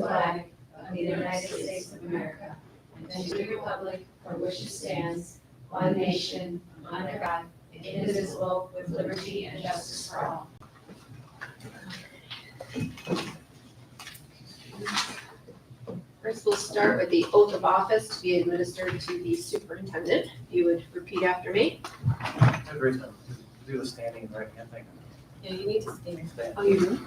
flag of the United States of America, and to the republic for which it stands, one nation, under God, indivisible, with liberty and justice for all. First, we'll start with the oath of office to be administered to the superintendent. If you would repeat after me. Do the standing right hand thing. Yeah, you need to stand. Oh, you do?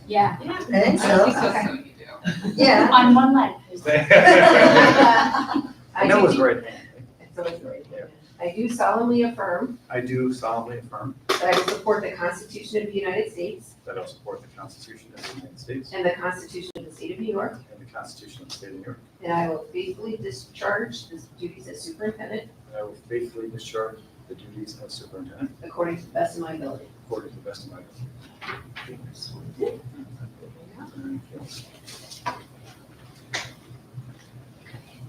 Yeah. I think so. Okay. Yeah. On one leg. I know it's right hand. It's always right there. I do solemnly affirm I do solemnly affirm that I will support the Constitution of the United States that I will support the Constitution of the United States and the Constitution of the State of New York, and the Constitution of the State of New York, and I will faithfully discharge the duties as superintendent and I will faithfully discharge the duties of superintendent according to the best of my ability. according to the best of my ability.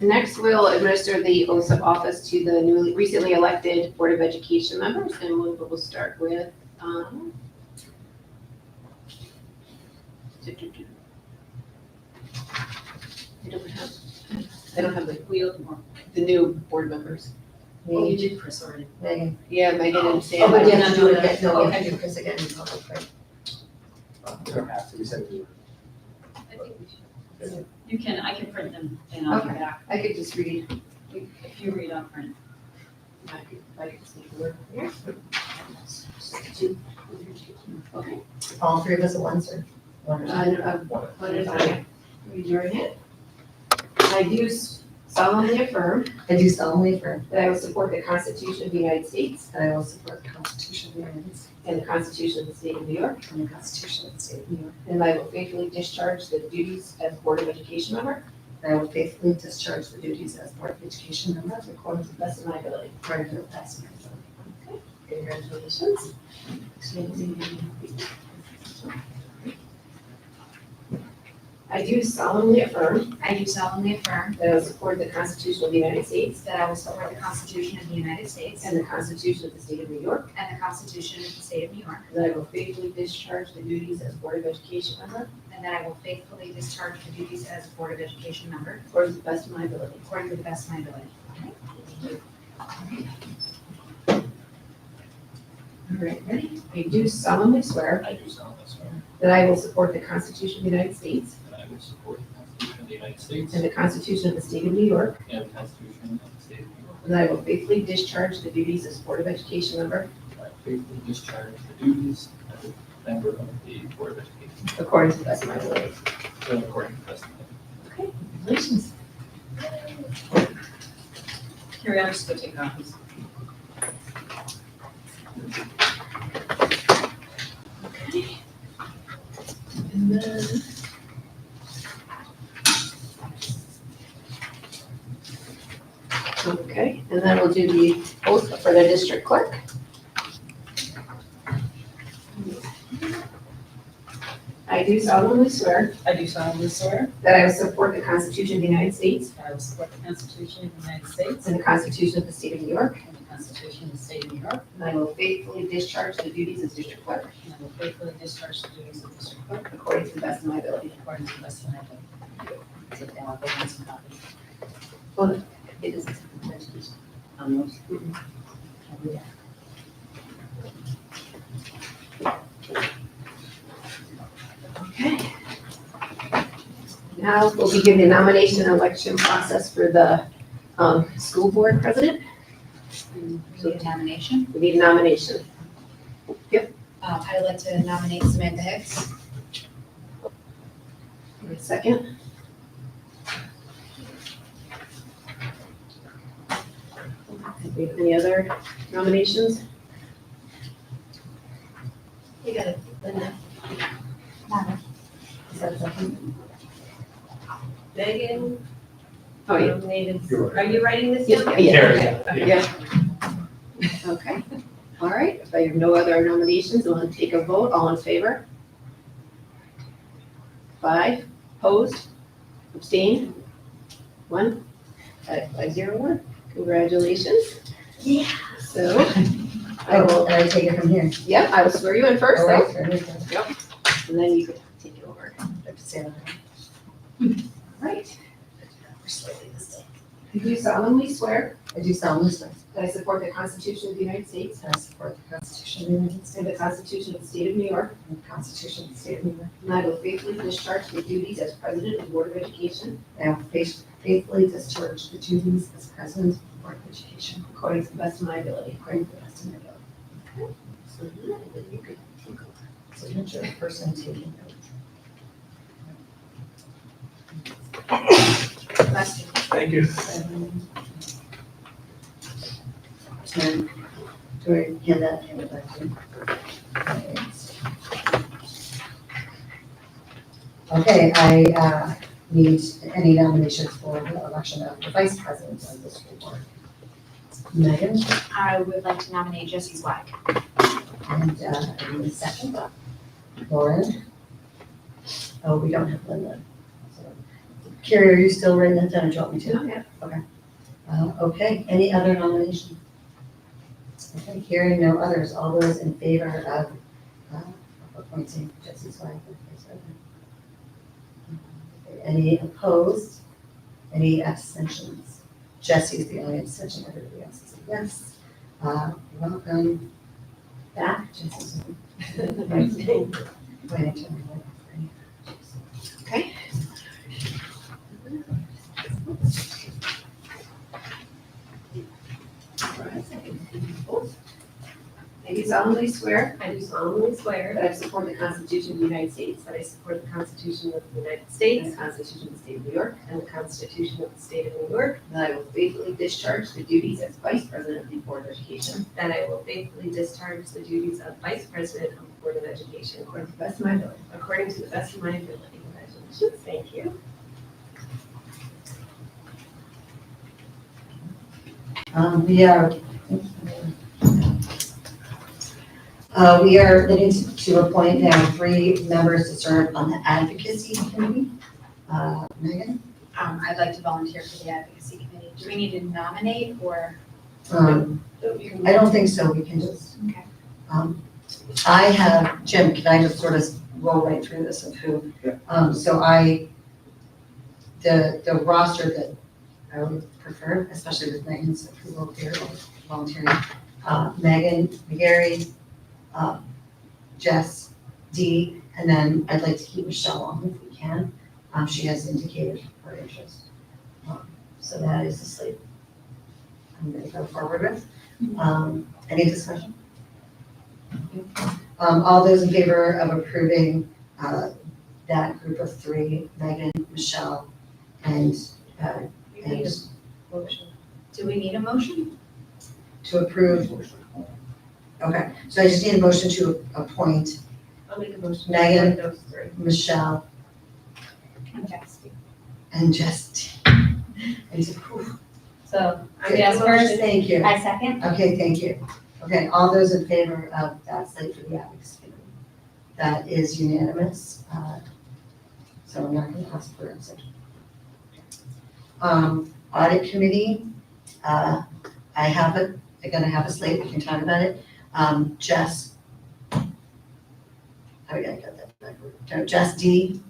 Next, we'll administer the oaths of office to the recently elected Board of Education members, and we'll start with, I don't have the new board members. Oh, you did Chris already. Megan. Yeah, Megan and Sam. Oh, but you have to do it again. No, we have to do Chris again in public, right? You don't have to, we said we I think we should. You can, I can print them and I'll give it back. I could just read. If you read, I'll print. I could see the word here. Okay. All three of us at once, or one at a time? What is I? Read your hand. I do solemnly affirm I do solemnly affirm that I will support the Constitution of the United States that I will support the Constitution of the United States and the Constitution of the State of New York, and the Constitution of the State of New York. and I will faithfully discharge the duties as Board of Education member And I will faithfully discharge the duties as Board of Education member according to the best of my ability. according to the best of my ability. Congratulations. I do solemnly affirm I do solemnly affirm that I will support the Constitution of the United States that I will support the Constitution of the United States and the Constitution of the State of New York, and the Constitution of the State of New York, and that I will faithfully discharge the duties as Board of Education member and that I will faithfully discharge the duties as Board of Education member according to the best of my ability. according to the best of my ability. All right, ready? I do solemnly swear I do solemnly swear that I will support the Constitution of the United States that I will support the Constitution of the United States and the Constitution of the State of New York, and the Constitution of the State of New York. and that I will faithfully discharge the duties as Board of Education member And I faithfully discharge the duties as a member of the Board of Education, according to the best of my ability. according to the best of my ability. Congratulations. Carrie, I'll just go take copies. And then. Okay, and then we'll do the oath for the district clerk. I do solemnly swear I do solemnly swear that I will support the Constitution of the United States that I will support the Constitution of the United States and the Constitution of the State of New York, and the Constitution of the State of New York, and I will faithfully discharge the duties as district clerk and I will faithfully discharge the duties of district clerk according to the best of my ability. according to the best of my ability. Sit down, I'll go get some copies. Well, it is. On those. Okay. Now we'll begin the nomination and election process for the school board president. So the nomination, We need a nomination. I would like to nominate Samantha Hicks. Give me a second. Do we have any other nominations? You got it, Linda. Is that something? Megan, Oh, yeah. are you writing this down? Yeah. Okay, all right. If I have no other nominations, we'll take a vote. All in favor? 5, opposed, abstained, 1, 501. Congratulations. Yeah. So, I will, and I take it from here. yeah, I will swear you in first, All though, right, very good. and then you can take it over. stand on. Right. We're slightly this day. I do solemnly swear I do solemnly swear that I support the Constitution of the United States that I support the Constitution of the United States and the Constitution of the State of New York, and the Constitution of the State of New York. and I will faithfully discharge the duties as President of the Board of Education And I will faithfully discharge the duties as President of the Board of Education according to the best of my ability. according to the best of my ability. So you could take over. Signature person taking Last year. Thank you. note. And do I hand it back to you? Okay, I need any nominations for the election of the vice president of the school board. Megan, I would like to nominate Jesse Zweig. and I need a second. Lauren? Oh, we don't have Linda. So, Carrie, are you still writing that down, or do you want me to? Yeah. Okay, any other nominations? Okay, hearing no others, all those in favor of appointing Jesse Zweig as vice president? Okay, any opposed? Any abstentions? Jesse's the only abstention, everybody else is a yes. Welcome back, Jesse. Waiting to Okay. I do solemnly swear I do solemnly swear that I support the Constitution of the United States, that I support the Constitution of the United and States the Constitution of the State of New York, and the Constitution of the State of New York, and that I will faithfully discharge the duties as Vice President of the Board of Education that I will faithfully discharge the duties of Vice President of the Board of Education according to the best of my ability. according to the best of my ability. Congratulations. Thank you. We are looking to appoint now 3 members to serve on the advocacy committee. Megan? I'd like to volunteer for the advocacy committee. Do we need to nominate or? I don't think so, we can just. Okay. I have, Jim, can I just sort of roll right through this of who? Yeah. So the roster that I would prefer, especially with Megan's approval here, volunteering, Megan, McGarry, Jess, Dee, and then I'd like to keep Michelle on if we can. She has indicated her interest. So that is the slate I'm going to go forward with. Any discussion? All those in favor of approving that group of 3, Megan, Michelle, and Do we need a motion? to approve? Okay, so I just need a motion to appoint I'll make a motion. Megan. for those 3. Michelle And Jesse. and Just. And to, whew. So I made a motion. Thank you. I second. Okay, thank you. Okay, all those in favor of that slate for the advocacy committee? That is unanimous. So I'm not going to ask for an exception. Audit committee, I'm going to have a slate, we can talk about it. Jess, I gotta get that back. No, Jess, Dee,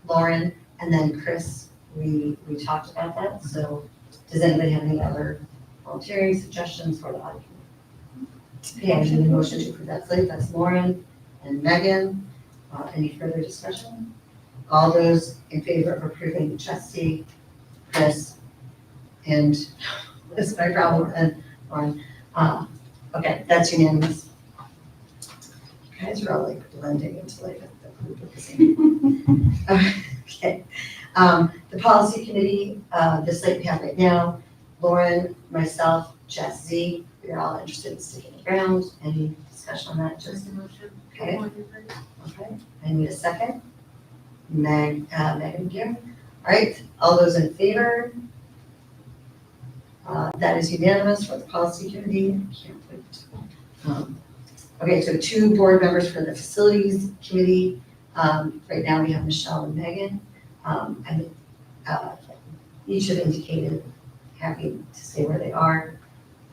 Lauren, and then Chris, we talked about that, so does anybody have any other volunteering suggestions for the audit committee? Okay, I need a motion to approve that slate, that's Lauren and Megan. Any further discussion? All those in favor of approving Jesse, Chris, and this is my problem, and Lauren. Okay, that's unanimous. You guys are all like blending into like a group of the same. Okay. The policy committee, the slate we have right now, Lauren, myself, Jess Z, we're all interested in sticking around. Any discussion on that? Just a motion. Okay. Okay. I need a second. Megan here. All right. All those in favor? That is unanimous for the policy committee. I can't wait. Okay, so 2 board members for the facilities committee. Right now we have Michelle and Megan. And each have indicated happy to stay where they are.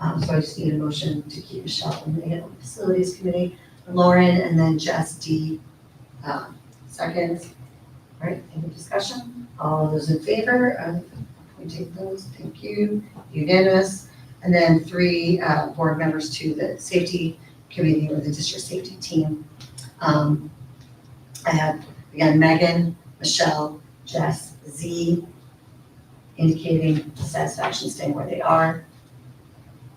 So I just need a motion to keep Michelle and Megan on the facilities committee. Lauren and then Jess D. Seconds. All right, any discussion? All those in favor of appointing those, thank you, unanimous. And then 3 board members to the safety committee or the district safety team. I have, again, Megan, Michelle, Jess, Z, indicating satisfaction staying where they are.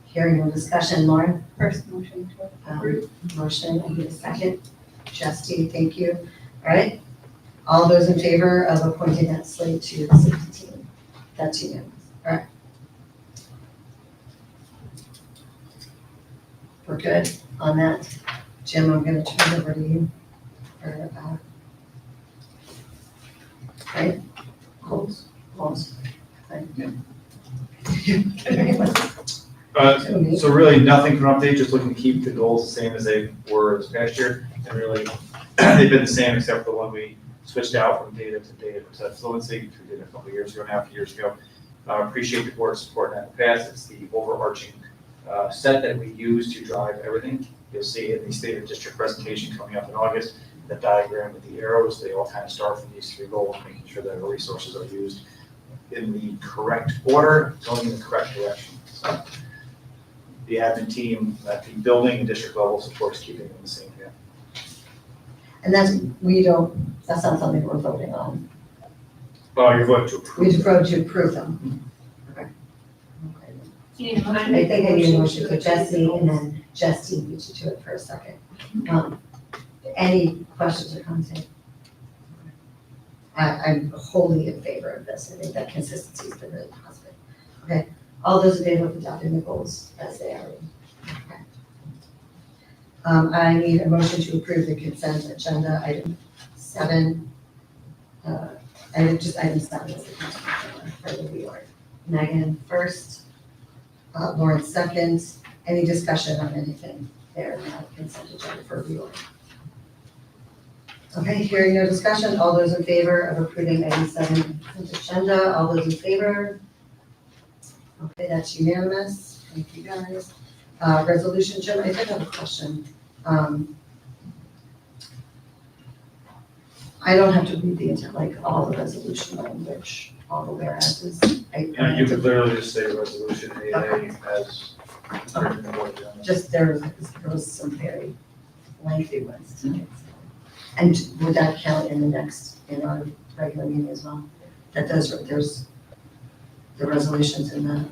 Hearing no discussion, Lauren? First motion to approve. Motion, I need a second. Justy, thank you. All right, all those in favor of appointing that slate to the safety team? That's unanimous. All right. We're good on that. Jim, I'm gonna turn it over to you for, right? Goals. So really nothing from update, just looking to keep the goals the same as they were this past year. And really, they've been the same except for the one we switched out from data to data to fluency, which we did a couple of years ago, and a half years ago. Appreciate the board's support in that in the past. It's the overarching set that we use to drive everything. You'll see in the state of district presentation coming up in August, the diagram with the arrows, they all kind of start from these 3 goals, making sure that our resources are used in the correct order, going in the correct direction. So the admin team at the building and district level supports keeping them the same here. And that's not something we're voting on. Oh, you're voting to approve. We just voted to approve them. Okay. You need a motion? I think I need a motion for Jesse and then Justy beat you to it for a second. Any questions or comments? I'm wholly in favor of this. I think that consistency has been really positive. Okay, all those in favor of adopting the goals as they are. Okay. I need a motion to approve the consent agenda, item 7. Item 7 is the consent agenda for the reorg. Megan first, Lauren second. Any discussion on anything there in that consent agenda for reorg? Okay, hearing no discussion, all those in favor of approving item 7 consent agenda, all those in favor? Okay, that's unanimous. Thank you, guys. Resolution, Jim, I did have a question. I don't have to read the entire, like, all the resolution language, all the whereases. You could literally just say resolution 8A as written in the board agenda. Just there was some very lengthy ones tonight. And would that count in our regular meeting as well? That does, there's the resolutions in the,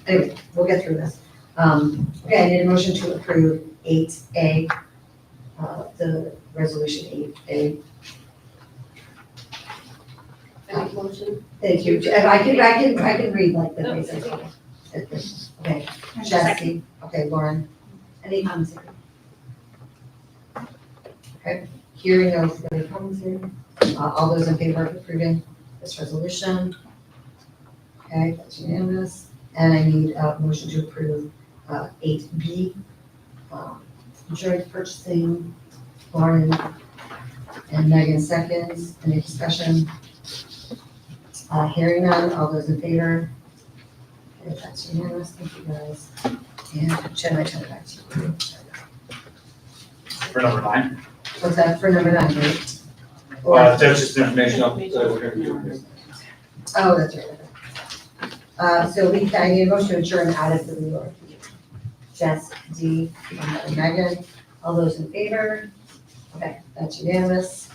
anyway, we'll get through this. Okay, I need a motion to approve 8A, the resolution 8A. Motion. Thank you. I can read like the basic. Okay, Jesse, okay, Lauren, any comments? Okay, hearing no further comments here. All those in favor of approving this resolution? Okay, that's unanimous. And I need a motion to approve 8B, joint purchasing. Lauren and Megan seconds. Any discussion? Hearing none, all those in favor? Okay, that's unanimous, thank you guys. And Jen, I turn it back to you. For number 9. What's that for number 9, right? That's just information that we're going to do here. Oh, that's right. So I need a motion to adjourn out of the reorg. Jess, D, and Megan, all those in favor? Okay, that's unanimous.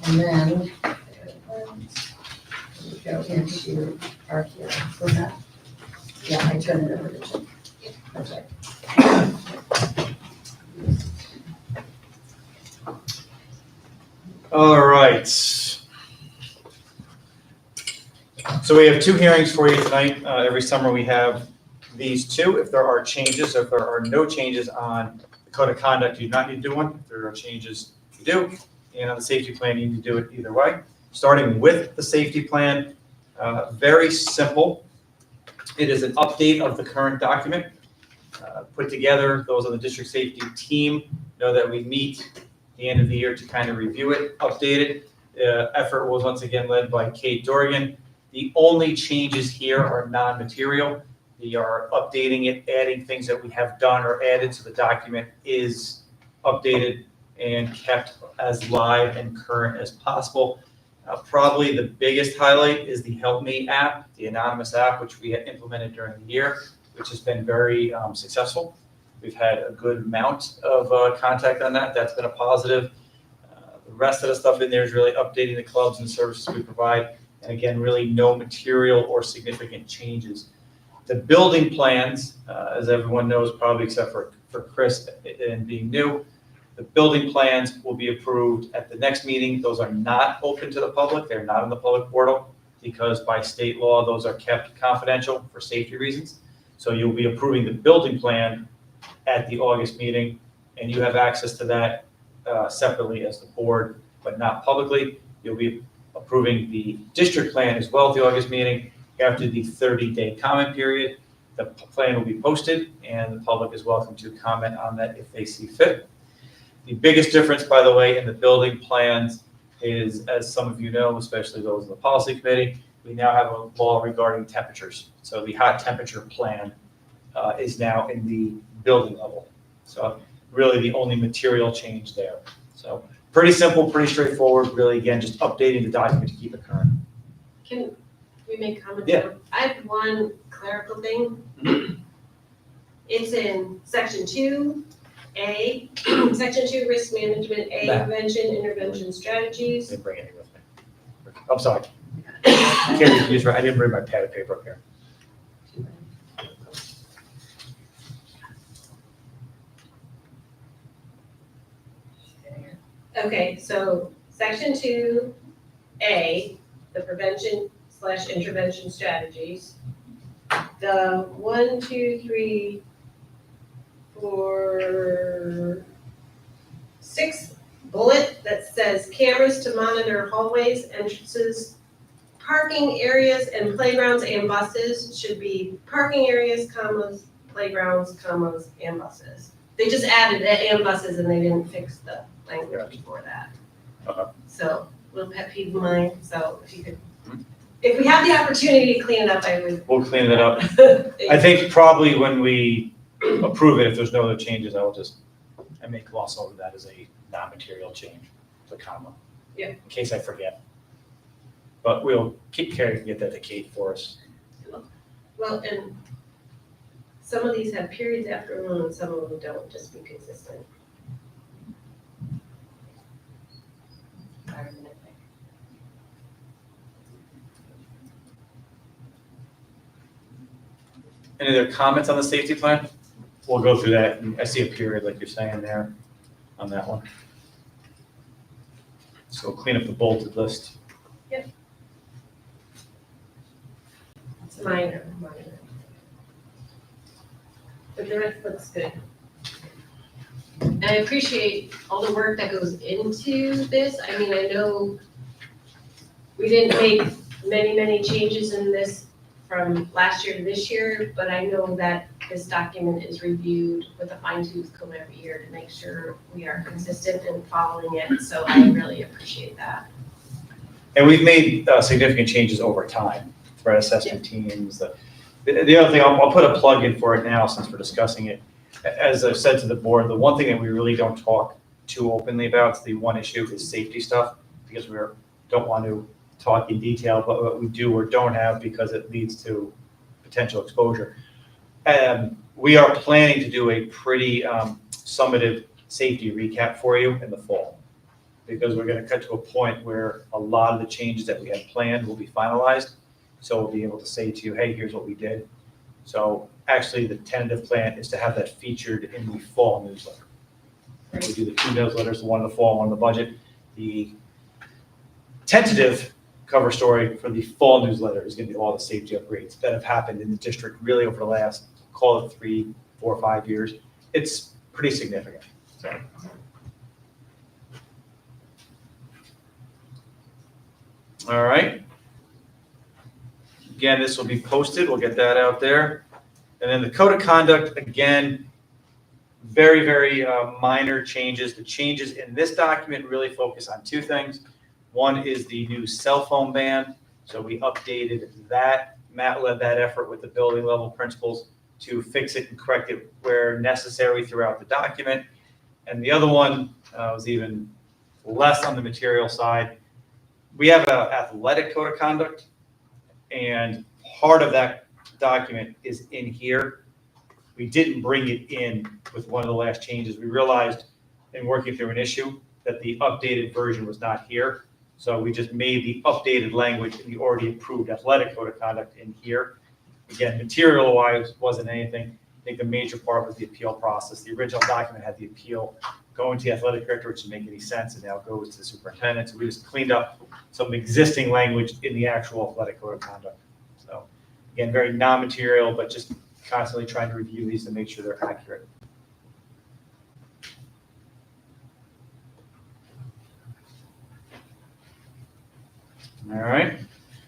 And then we go into our here. What's that? Yeah, I turn it over to Jim. That's right. All right. So we have 2 hearings for you tonight. Every summer we have these 2. If there are changes, if there are no changes on the code of conduct, you do not need to do one. If there are changes, you do. And on the safety plan, you need to do it either way. Starting with the safety plan, very simple. It is an update of the current document put together. Those on the district safety team know that we meet at the end of the year to kind of review it, update it. Effort was once again led by Kate Dorgan. The only changes here are non-material. We are updating it, adding things that we have done or added to the document is updated and kept as live and current as possible. Probably the biggest highlight is the Help Me app, the anonymous app, which we had implemented during the year, which has been very successful. We've had a good amount of contact on that. That's been a positive. The rest of the stuff in there is really updating the clubs and services we provide. And again, really no material or significant changes. The building plans, as everyone knows, probably except for Chris and being new, the building plans will be approved at the next meeting. Those are not open to the public. They're not in the public portal because by state law, those are kept confidential for safety reasons. So you'll be approving the building plan at the August meeting, and you have access to that separately as the board, but not publicly. You'll be approving the district plan as well at the August meeting. After the 30-day comment period, the plan will be posted, and the public is welcome to comment on that if they see fit. The biggest difference, by the way, in the building plans is, as some of you know, especially those in the policy committee, we now have a law regarding temperatures. So the hot temperature plan is now in the building level. So really the only material change there. So pretty simple, pretty straightforward, really, again, just updating the document to keep it current. Can we make comments? Yeah. I have one clerical thing. It's in section 2A, section 2, risk management, A, Matt. prevention, intervention strategies. Didn't bring any with me. I'm sorry. I can't refuse, I didn't bring my pad of paper up here. Okay, so section 2A, the prevention/intervention strategies. The 1, 2, 3, 4, 6 bullet that says cameras to monitor hallways, entrances, parking areas, and playgrounds and buses should be parking areas, commas, playgrounds, commas, and buses. They just added the and buses and they didn't fix the language before that. Okay. So, little pet peeve of mine, so if you could, if we have the opportunity to clean it up, I would. We'll clean it up. I think probably when we approve it, if there's no other changes, I may gloss over that as a non-material change, the comma. Yeah. In case I forget. But we'll keep caring to get that to Kate for us. Well, and some of these have periods after one and some of them don't, just be consistent. Any other comments on the safety plan? We'll go through that, and I see a period like you're saying there on that one. So we'll clean up the bolted list. It's minor. But the rest looks good. And I appreciate all the work that goes into this. I mean, I know we didn't make many changes in this from last year to this year, but I know that this document is reviewed with a fine tooth comb every year to make sure we are consistent in following it, so I really appreciate that. And we've made significant changes over time, threat assessment teams. The other thing, I'll put a plug in for it now since we're discussing it. As I've said to the board, the one thing that we really don't talk too openly about, is the one issue is safety stuff, because we don't want to talk in detail about what we do or don't have because it leads to potential exposure. We are planning to do a pretty summative safety recap for you in the fall, because we're going to cut to a point where a lot of the changes that we had planned will be finalized. So we'll be able to say to you, hey, here's what we did. So actually the tentative plan is to have that featured in the fall newsletter. Right. We do the 2 newsletters, the one in the fall, one in the budget. The tentative cover story for the fall newsletter is going to be all the safety upgrades that have happened in the district really over the last, call it 3, 4, 5 years. It's pretty significant. So. All right. Again, this will be posted. We'll get that out there. And then the code of conduct, again, very minor changes. The changes in this document really focus on 2 things. One is the new cell phone ban. So we updated that. Matt led that effort with the building level principals to fix it and correct it where necessary throughout the document. And the other one was even less on the material side. we have an athletic code of conduct, and part of that document is in here. We didn't bring it in with one of the last changes. We realized in working through an issue that the updated version was not here. So we just made the updated language in the already approved athletic code of conduct in here. Again, material-wise wasn't anything. I think the major part was the appeal process. The original document had the appeal going to the athletic director, which didn't make any sense, and now it goes to the superintendent. So we just cleaned up some existing language in the actual athletic code of conduct. So again, very non-material, but just constantly trying to review these to make sure they're accurate. All right.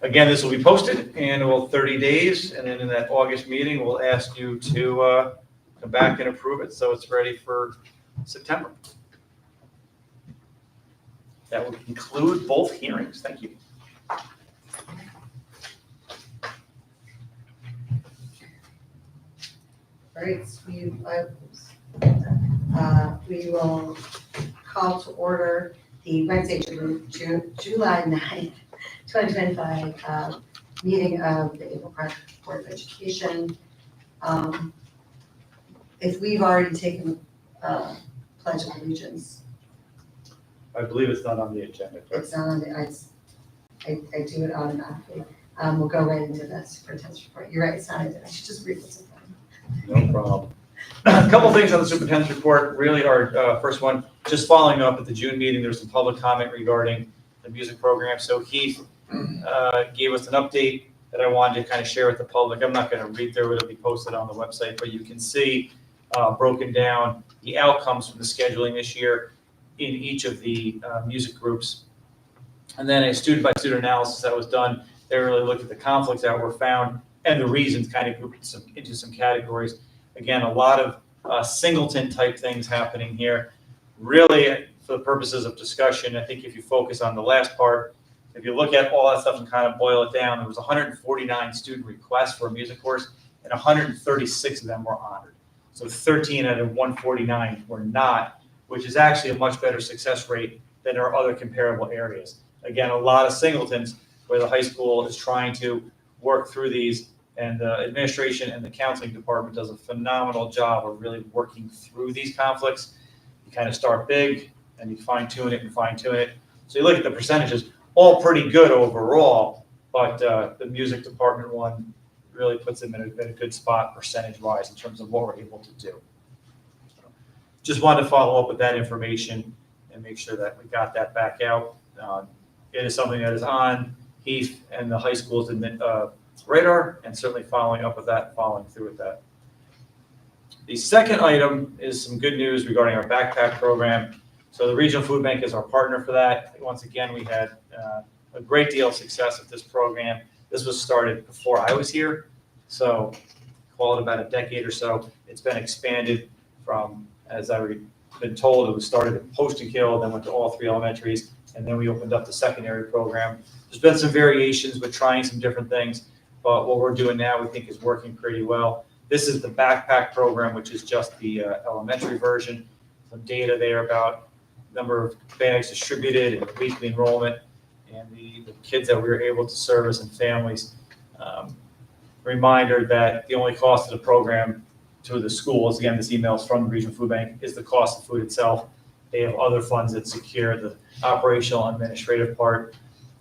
Again, this will be posted and it will 30 days. And then in that August meeting, we'll ask you to come back and approve it so it's ready for September. That will conclude both hearings. Thank you. All right, so we will call to order the Wednesday, July 9th, 2025 meeting of the April Park Board of Education. If we've already taken Pledge of Allegiance, I believe it's not on the agenda. it's not on the, I do it automatically. We'll go right into the superintendent's report. You're right, it's not, I should just read what's in front of me. No problem. A couple things on the superintendent's report. Really, our first one, just following up at the June meeting, there was some public comment regarding the music program. So Heath gave us an update that I wanted to kind of share with the public. I'm not going to read through it. It'll be posted on the website, but you can see broken down the outcomes from the scheduling this year in each of the music groups. And then a student-by-student analysis that was done. They really looked at the conflicts that were found and the reasons, kind of grouped into some categories. Again, a lot of singleton type things happening here. Really, for the purposes of discussion, I think if you focus on the last part, if you look at all that stuff and kind of boil it down, there was 149 student requests for a music course, and 136 of them were honored. So 13 out of 149 were not, which is actually a much better success rate than our other comparable areas. Again, a lot of singletons where the high school is trying to work through these, and the administration and the counseling department does a phenomenal job of really working through these conflicts. You kind of start big and you fine tune it and fine tune it. So you look at the percentages, all pretty good overall, but the music department one really puts them in a good spot percentage wise in terms of what we're able to do. So just wanted to follow up with that information and make sure that we got that back out. It is something that is on Heath and the high school's radar, and certainly following up with that, following through with that. The second item is some good news regarding our backpack program. So the Regional Food Bank is our partner for that. Once again, we had a great deal of success with this program. This was started before I was here, so call it about a decade or so. It's been expanded from, as I've been told, it was started at Post and Kill, then went to all 3 elementaries, and then we opened up the secondary program. There's been some variations with trying some different things, but what we're doing now we think is working pretty well. This is the backpack program, which is just the elementary version. Some data there about number of bags distributed and weekly enrollment and the kids that we were able to service and families. Reminder that the only cost of the program to the schools, again, this email is from the Regional Food Bank, is the cost of food itself. They have other funds that secure the operational and administrative part.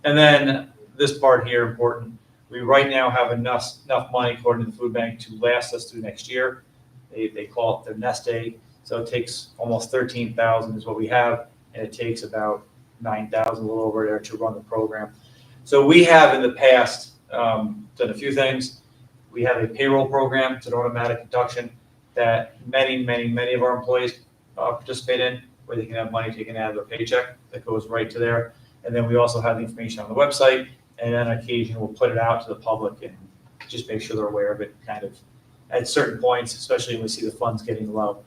And then this part here, important. We right now have enough money, according to the food bank, to last us through next year. They call it their nest egg. So it takes almost 13,000 is what we have, and it takes about 9,000, a little over there, to run the program. So we have in the past done a few things. We have a payroll program. It's an automatic deduction that many of our employees participate in, where they can have money taken out of their paycheck that goes right to there. And then we also have the information on the website, and then on occasion we'll put it out to the public and just make sure they're aware of it kind of at certain points, especially when we see the funds getting low.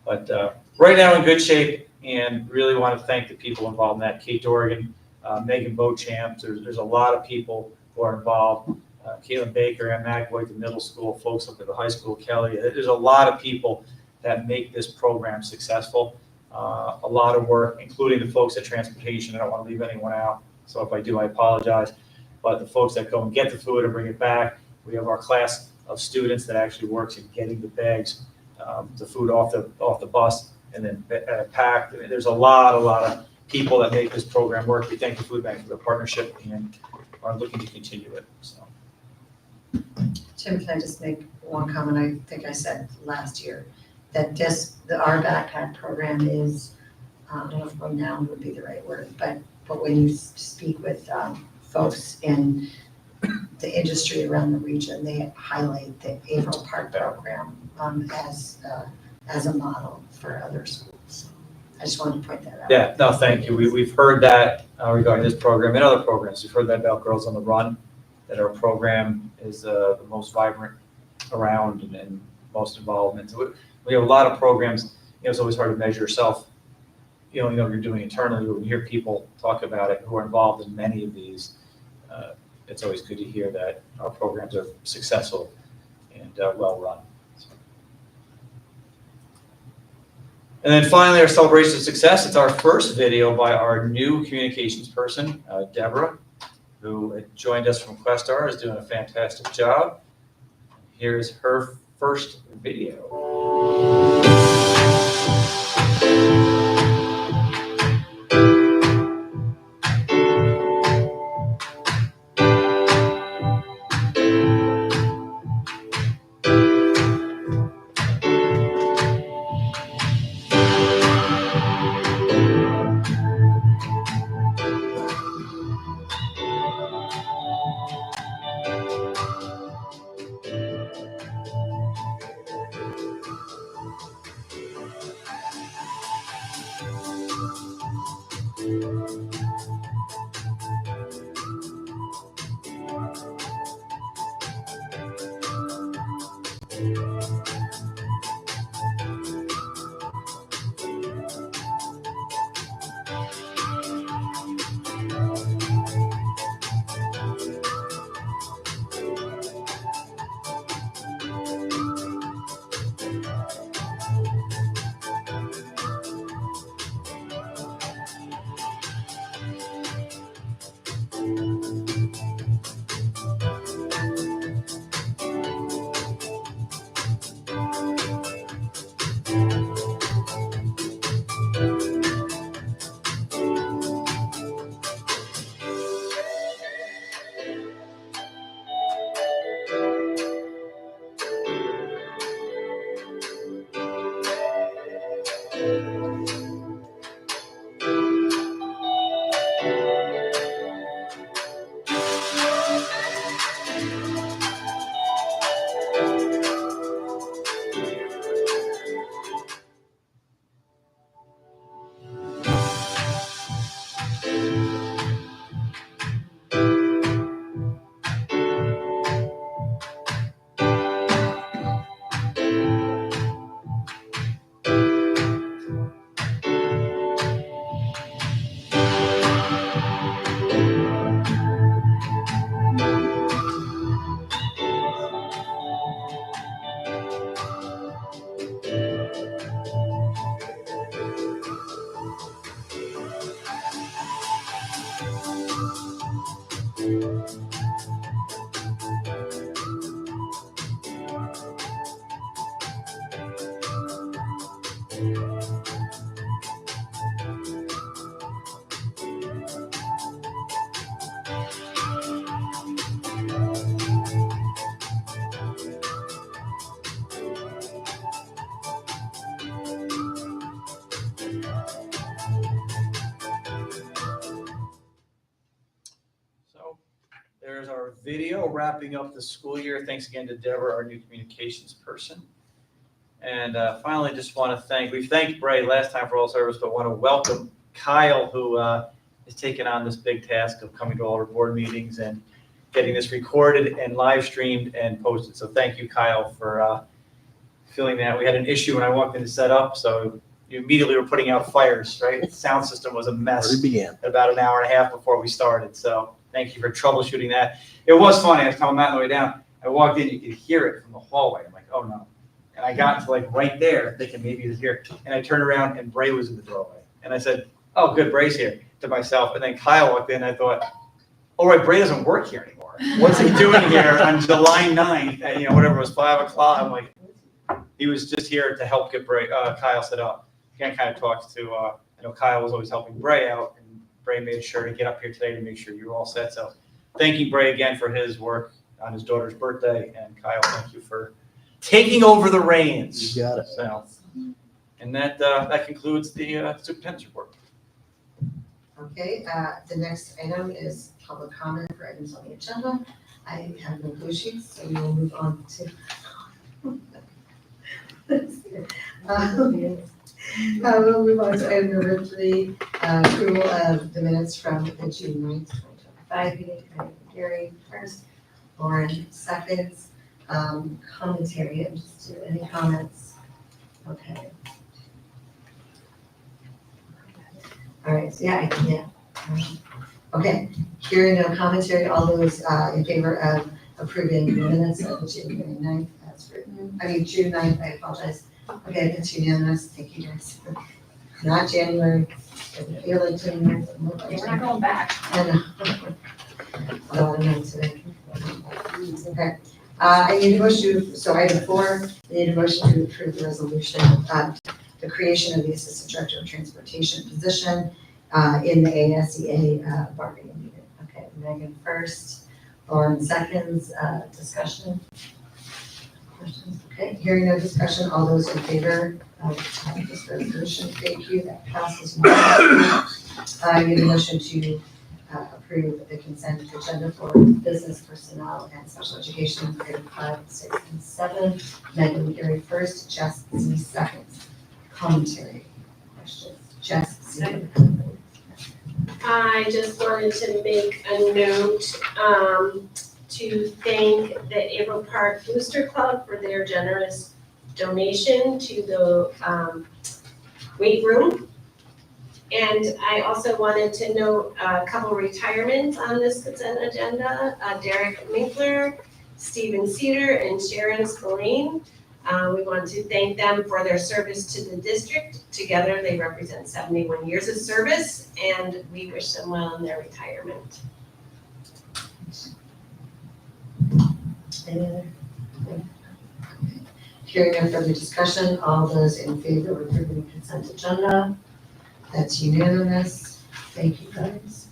But right now in good shape, and really want to thank the people involved in that. Kate Dorgan, Megan Beauchamp, there's a lot of people who are involved. Caitlin Baker, Ann McAvoy at the middle school, folks up at the high school, Kelly. There's a lot of people that make this program successful. A lot of work, including the folks at transportation. I don't want to leave anyone out. So if I do, I apologize. But the folks that go and get the food and bring it back, we have our class of students that actually works in getting the bags, the food off the bus and then packed. I mean, there's a lot of people that make this program work. We thank the food bank for the partnership and are looking to continue it, so. Tim, can I just make one comment? I think I said last year that our backpack program is, I don't know if renowned would be the right word, but when you speak with folks in the industry around the region, they highlight the Averill Park program as a model for other schools. I just wanted to point that out. Yeah, no, thank you. We've heard that regarding this program and other programs. We've heard that about Girls on the Run, that our program is the most vibrant around and most involvement. So we have a lot of programs. It's always hard to measure yourself. You know you're doing internally, but when you hear people talk about it who are involved in many of these, it's always good to hear that our programs are successful and well run. And then finally, our celebration of success. It's our first video by our new communications person, Deborah, who joined us from Questar, is doing a fantastic job. Here's her first video. There's our video wrapping up the school year. Thanks again to Deborah, our new communications person. And finally, just want to we've thanked Bray last time for all service, but want to welcome Kyle, who is taking on this big task of coming to all our board meetings and getting this recorded and live streamed and posted. So thank you, Kyle, for filling that. We had an issue when I walked in to set up, so you immediately were putting out fires, right? The sound system was a mess. Already began. About an hour and a half before we started. So thank you for troubleshooting that. It was funny. I was telling Matt on the way down. I walked in, you could hear it from the hallway. I'm like, oh no. And I got to like right there, thinking maybe he was here. And I turned around and Bray was in the doorway. And I said, oh, good, Bray's here, to myself. And then Kyle walked in, I thought, all right, Bray doesn't work here anymore. What's he doing here on July 9th, at, whatever it was, 5 o'clock? I'm like, he was just here to help get Kyle set up. Again, kind of talked to, I know Kyle was always helping Bray out, and Bray made sure to get up here today to make sure you're all set. So thanking Bray again for his work on his daughter's birthday, and Kyle, thank you for taking over the reins. You got it. So, and that concludes the superintendent's report. Okay, the next item is public comment for items on the agenda. I have no blue sheets, so we will move on to. We'll move on to item number 3, approval of the minutes from the June 9th, 2025 meeting. Gary first, Lauren seconds. Commentary, just do any comments? Okay. All right, so yeah. Okay, hearing no commentary, all those in favor of approving the minutes of the June 9th as written, June 9th, I apologize. Okay, that's unanimous, thank you guys. Not January, doesn't feel like January. Doesn't look like We're January. not going back. I know. A lot of notes today. Okay, I need a motion, so item 4, I need a motion to approve the resolution, the creation of the Assistant Director of Transportation position in the ASEA bargaining unit. Okay, Megan first, Lauren seconds, discussion? Questions? Okay, hearing no discussion, all those in favor of this resolution, thank you, that passes unanimously. I need a motion to approve the consent agenda for business personnel and special education, item 5, 6, and 7. Megan Gary first, Jess Z seconds. Commentary, questions? Jess Z. I just wanted to make a note to thank the Averill Park Booster Club for their generous donation to the weight room. And I also wanted to note a couple retirements on this consent agenda. Derek Minkler, Stephen Cedar, and Sharon Spillane. We want to thank them for their service to the district. Together, they represent 71 years of service, and we wish them well in their retirement. Any other? Hearing no further discussion, all those in favor of approving the consent agenda? That's unanimous. Thank you, guys.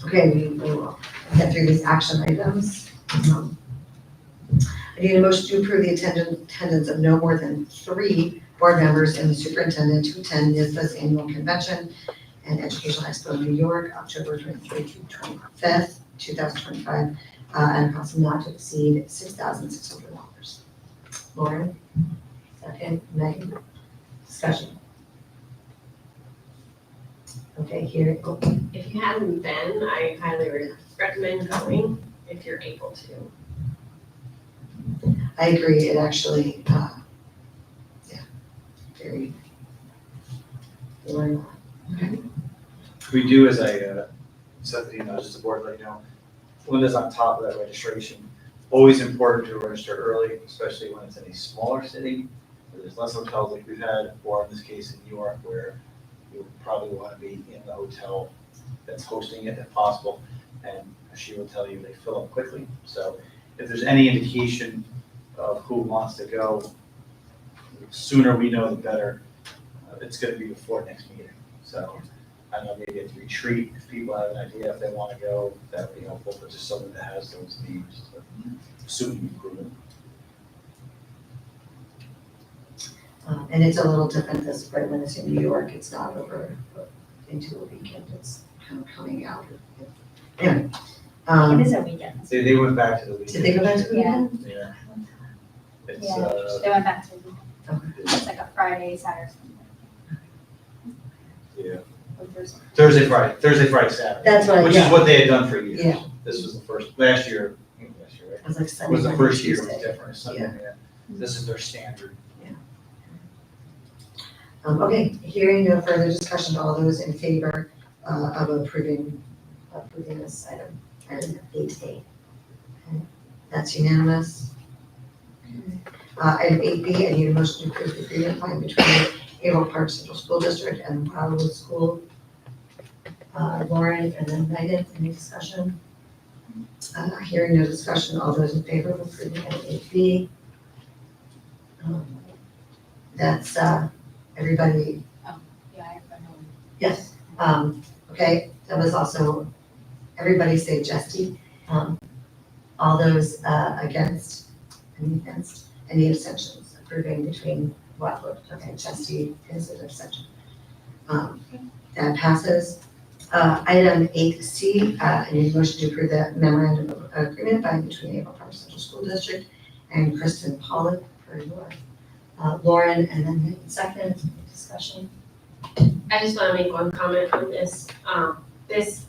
Okay, we will get through these action items. I need a motion to approve the attendance of no more than 3 board members and the superintendent to attend NISBA's annual convention and educational expo in New York, October 23rd to 25th, 2025, at a cost not to exceed $6,600. Lauren, second. Megan, discussion. Okay, here, If you haven't been, I highly recommend going if you're able to. I agree, it actually, very, you learn a lot. Okay. We do, as I said, just the board, Linda's on top of that registration. Always important to register early, especially when it's in a smaller city, where there's less hotels like we've had, or in this case in New York, where you probably want to be in the hotel that's hosting it if possible. And she will tell you they fill up quickly. So if there's any indication of who wants to go, the sooner we know, the better. It's going to be before next meeting. So I know maybe at the retreat, if people have an idea if they want to go, that would be helpful, but just someone that has those names, assuming you approve it. And it's a little different this spring when it's in New York, it's not over into a weekend, it's kind of coming out. Anyway. It is a weekend. They went back to the weekend. Did they go back to the Yeah. weekend? Yeah. It's, Yeah, they went back to, Okay. it's like a Friday, Saturday, yeah. or Thursday. Thursday, Friday, Saturday. That's what, Which is what they had done for years. Yeah. This was the first, last year, right? It was like It Sunday, was the Monday, first year, it was Tuesday. different, Sunday, yeah. This is their standard. Okay, hearing no further discussion, all those in favor of approving this item 8A. Okay, that's unanimous. Item 8B, I need a motion to approve the agreement by between Averill Park Central School District and Wildwood School. Lauren and then Megan, any discussion? Hearing no discussion, all those in favor of approving item 8B? That's, everybody, Yeah, I know. yes, okay, that was also, everybody say Justy. All those, against, any abstentions, approving between Wildwood, okay, Justy is an abstention. That passes. Item 8C, I need a motion to approve the memorandum of agreement by between Averill Park Central School District and Kristen Pollock for your, Lauren, and then Megan second, discussion. I just want to make one comment on this. This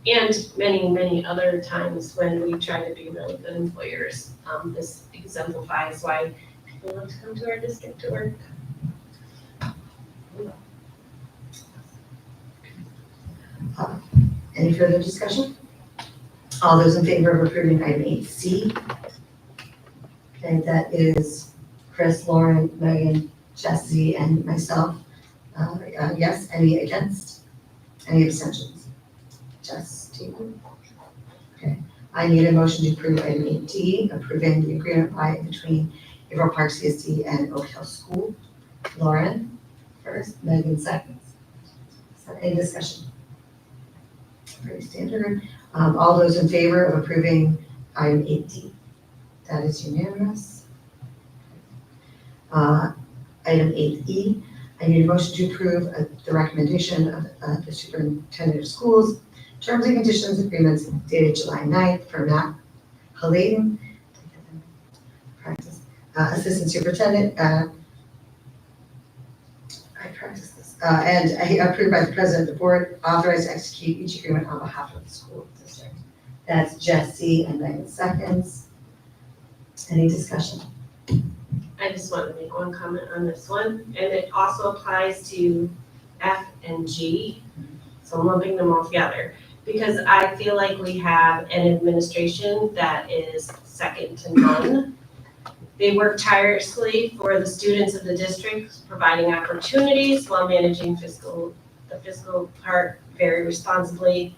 and many, many other times when we try to be really good employers, this exemplifies why people love to come to our district to work. Any further discussion? All those in favor of approving item 8C? Okay, that is Chris, Lauren, Megan, Jesse, and myself. Yes, any against? Any abstentions? Justine? Okay, I need a motion to approve item 8D, approving the agreement by and between Averill Park CSD and Oak Hill School. Lauren first, Megan seconds. So any discussion? Pretty standard. All those in favor of approving item 8D? That is unanimous. Item 8E, I need a motion to approve the recommendation of the superintendent of schools, terms and conditions agreements dated July 9th for Matt Haladin, practice, assistant superintendent, I practice this, and approved by the president of the board, authorized to execute each agreement on behalf of the school district. That's Jesse and Megan seconds. Any discussion? I just want to make one comment on this one, and it also applies to F and G, so I'm lumping them all together. Because I feel like we have an administration that is second to none. They work tirelessly for the students of the district, providing opportunities while managing the fiscal part very responsibly.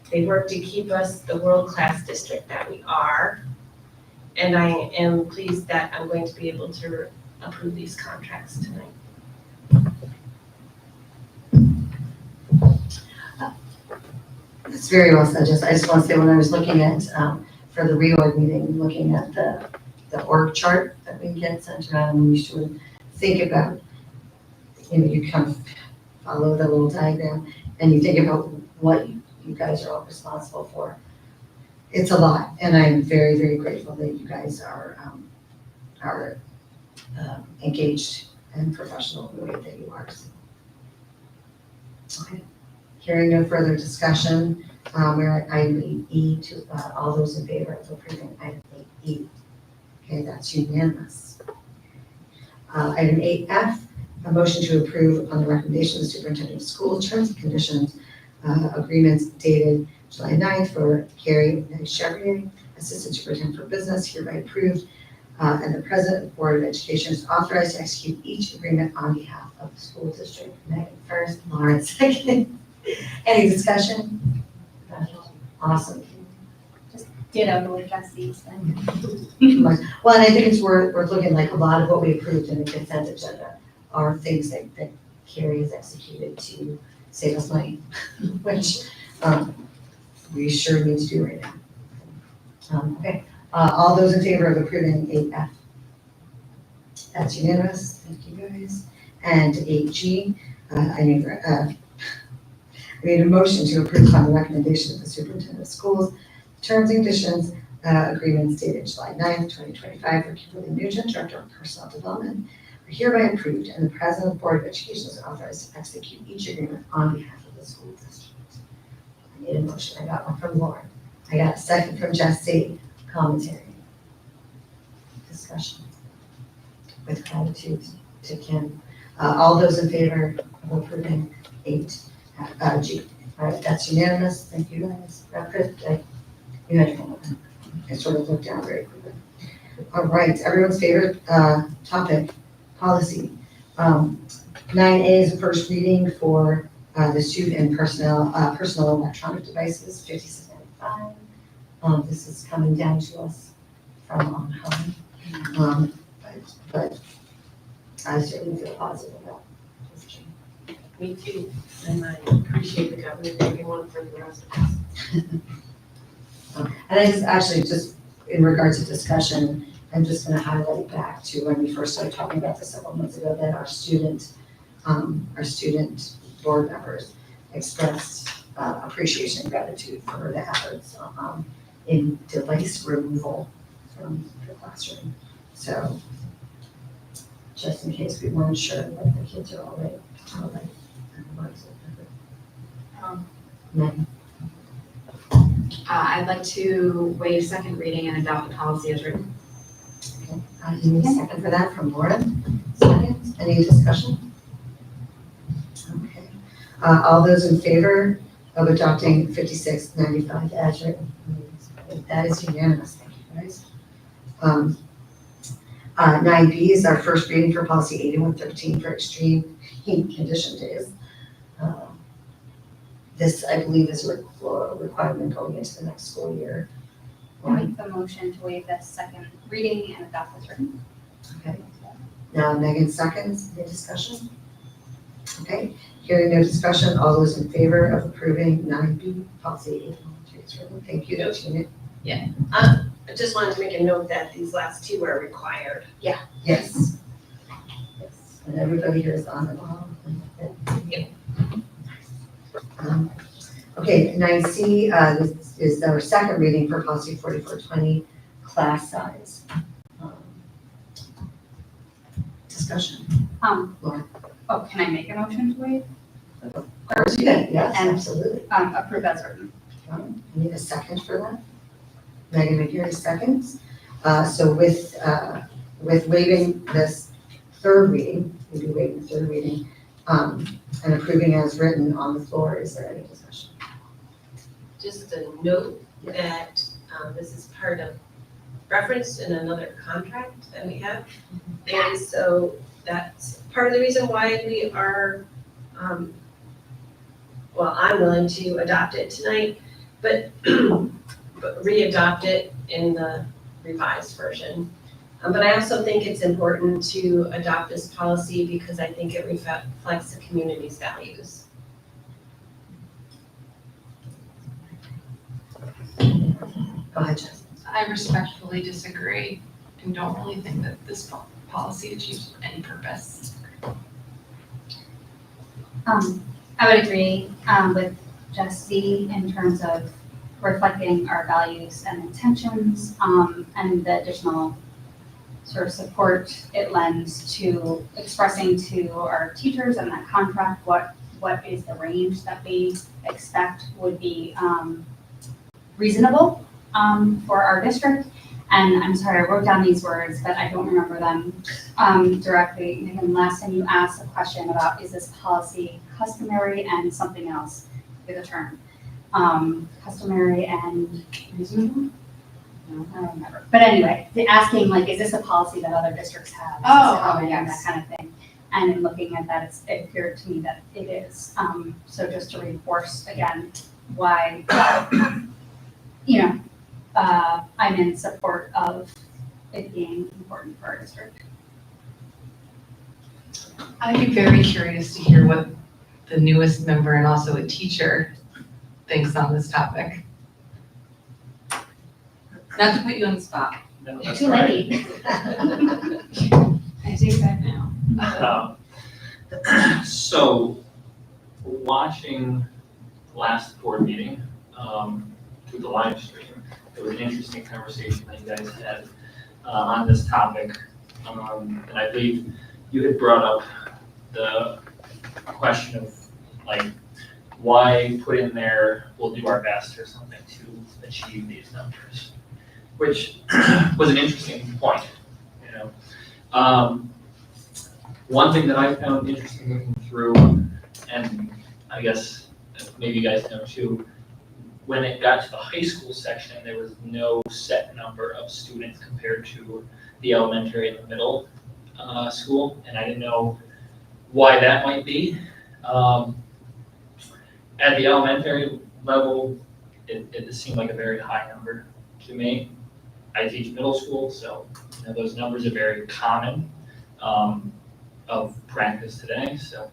They work to keep us the world-class district that we are. And I am pleased that I'm going to be able to approve these contracts tonight. It's very well said, I just want to say, when I was looking at, for the reorg meeting, looking at the org chart that we get sent around, and you should think about, you kind of follow the little diagram, and you think about what you guys are all responsible for. It's a lot, and I'm very, very grateful that you guys are engaged and professional in the way that you are. Okay. Hearing no further discussion, we're at item 8E, to all those in favor of approving item 8E. Okay, that's unanimous. Item 8F, a motion to approve upon the recommendation of the superintendent of schools, terms and conditions, agreements dated July 9th for Carrie Chevrier, assistant superintendent for business, hereby approved, and the president of the Board of Education is authorized to execute each agreement on behalf of the school district. Megan first, Lauren second. Any discussion? Awesome. Ditto with Jesse's then. Well, and I think it's worth looking, like a lot of what we approved in the consent agenda are things that Carrie has executed to save us money, which we sure need to do right now. Okay, all those in favor of approving 8F? That's unanimous, thank you guys. And 8G, I need a motion to approve on the recommendation of the superintendent of schools, terms and conditions, agreements dated July 9th, 2025 for Kimberly Nugent, Director of Personnel Development, are hereby approved, and the president of the Board of Education is authorized to execute each agreement on behalf of the school district. I need a motion. I got one from Lauren. I got a second from Jesse. Commentary. Discussion. With gratitude to Kim. All those in favor of approving 8G. All right, that's unanimous. Thank you guys. You had fun with it. I sort of looked down very quickly. All right, everyone's favorite topic, policy. 9A is a first reading for the student and personal electronic devices, 5695. This is coming down to us from on high. But I certainly feel positive about this change. Me too, and I appreciate the government taking one for the rest of us. And I just in regards to discussion, I'm just gonna highlight back to when we first started talking about this several months ago, that our student board members expressed appreciation and gratitude for the efforts in device removal from the classroom. So just in case we weren't sure that the kids are all right. Megan? I'd like to waive second reading and adopt the policy as written. Okay, you need a second for that from Laura. Second, any discussion? Okay, all those in favor of adopting 5695 as written? That is unanimous, thank you guys. 9B is our first reading for policy 8113 for extreme heat condition days. This, I believe, is a requirement going into the next school year. I'll make the motion to waive the second reading and adopt as written. Okay, now Megan seconds, any discussion? Okay, hearing no discussion, all those in favor of approving 9B, policy 8113 is written. Thank you, Tina. I just wanted to make a note that these last two are required. Yes. Yes, and everybody here is on the ball. Yep. Okay, 9C, this is our second reading for policy 4420, class size. Discussion. Laura? Oh, can I make a motion to waive? Of course you can, yes, And- absolutely. Approve as written. I need a second for that. Megan McGarry seconds. So with waiving this third reading, we'll be waiving the third reading, and approving as written on the floor, is there any discussion? Just a note that this is part of, referenced in another contract that we have. And so that's part of the reason why we are, well, I'm willing to adopt it tonight, but re-adopt it in the revised version. But I also think it's important to adopt this policy because I think it reflects the community's values. Go ahead, Jess. I respectfully disagree and don't really think that this policy achieves any purpose. I would agree with Jesse in terms of reflecting our values and intentions, and the additional sort of support it lends to expressing to our teachers and that contract what is the range that we expect would be reasonable for our district. And I'm sorry, I wrote down these words, but I don't remember them directly. And last time you asked a question about, is this policy customary and something else with a term? Customary and reasonable? No, I don't remember. But anyway, asking like, is this a policy that other districts have? Is this common? And that kind of thing. And in looking at that, it appeared to me that it is. So just to reinforce again, why, I'm in support of it being important for our district. I'd be very curious to hear what the newest member and also a teacher thinks on this topic. Not to put you on the spot. No, that's Too right. late. I take that now. So, watching last board meeting, through the live stream, it was an interesting conversation that you guys had on this topic. And I believe you had brought up the question of like, why put in there, we'll do our best or something to achieve these numbers, which was an interesting point, you know. One thing that I found interesting looking through, and I guess maybe you guys know too, when it got to the high school section, there was no set number of students compared to the elementary and the middle school, and I didn't know why that might be. At the elementary level, it seemed like a very high number to me. I teach middle school, so those numbers are very common of practice today. So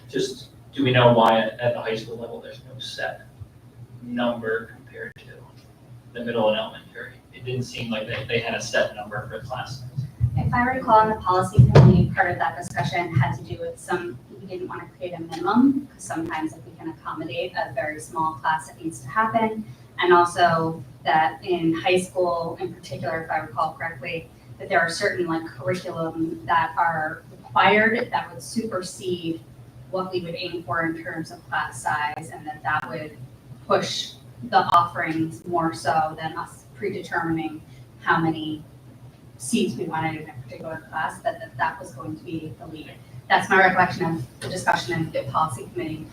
just, do we know why at the high school level there's no set number compared to the middle and elementary? It didn't seem like they had a set number for class size. If I recall, in the policy committee, part of that discussion had to do with we didn't want to create a minimum, because sometimes if we can accommodate a very small class, it needs to happen. And also that in high school in particular, if I recall correctly, that there are certain like curriculum that are required that would supersede what we would aim for in terms of class size, and that would push the offerings more so than us predetermining how many seats we wanted in a particular class, that was going to be the lead. That's my recollection of the discussion in the policy committee.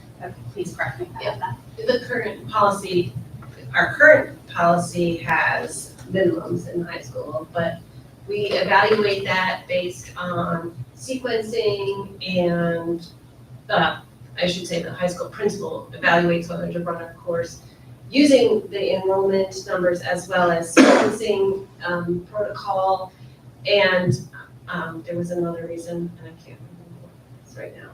Please correct me if I have that. The current policy, our current policy has minimums in high school, but we evaluate that based on sequencing and, I should say the high school principal evaluates whether to run a course using the enrollment numbers as well as sequencing protocol. And there was another reason, and I can't remember what it is right now.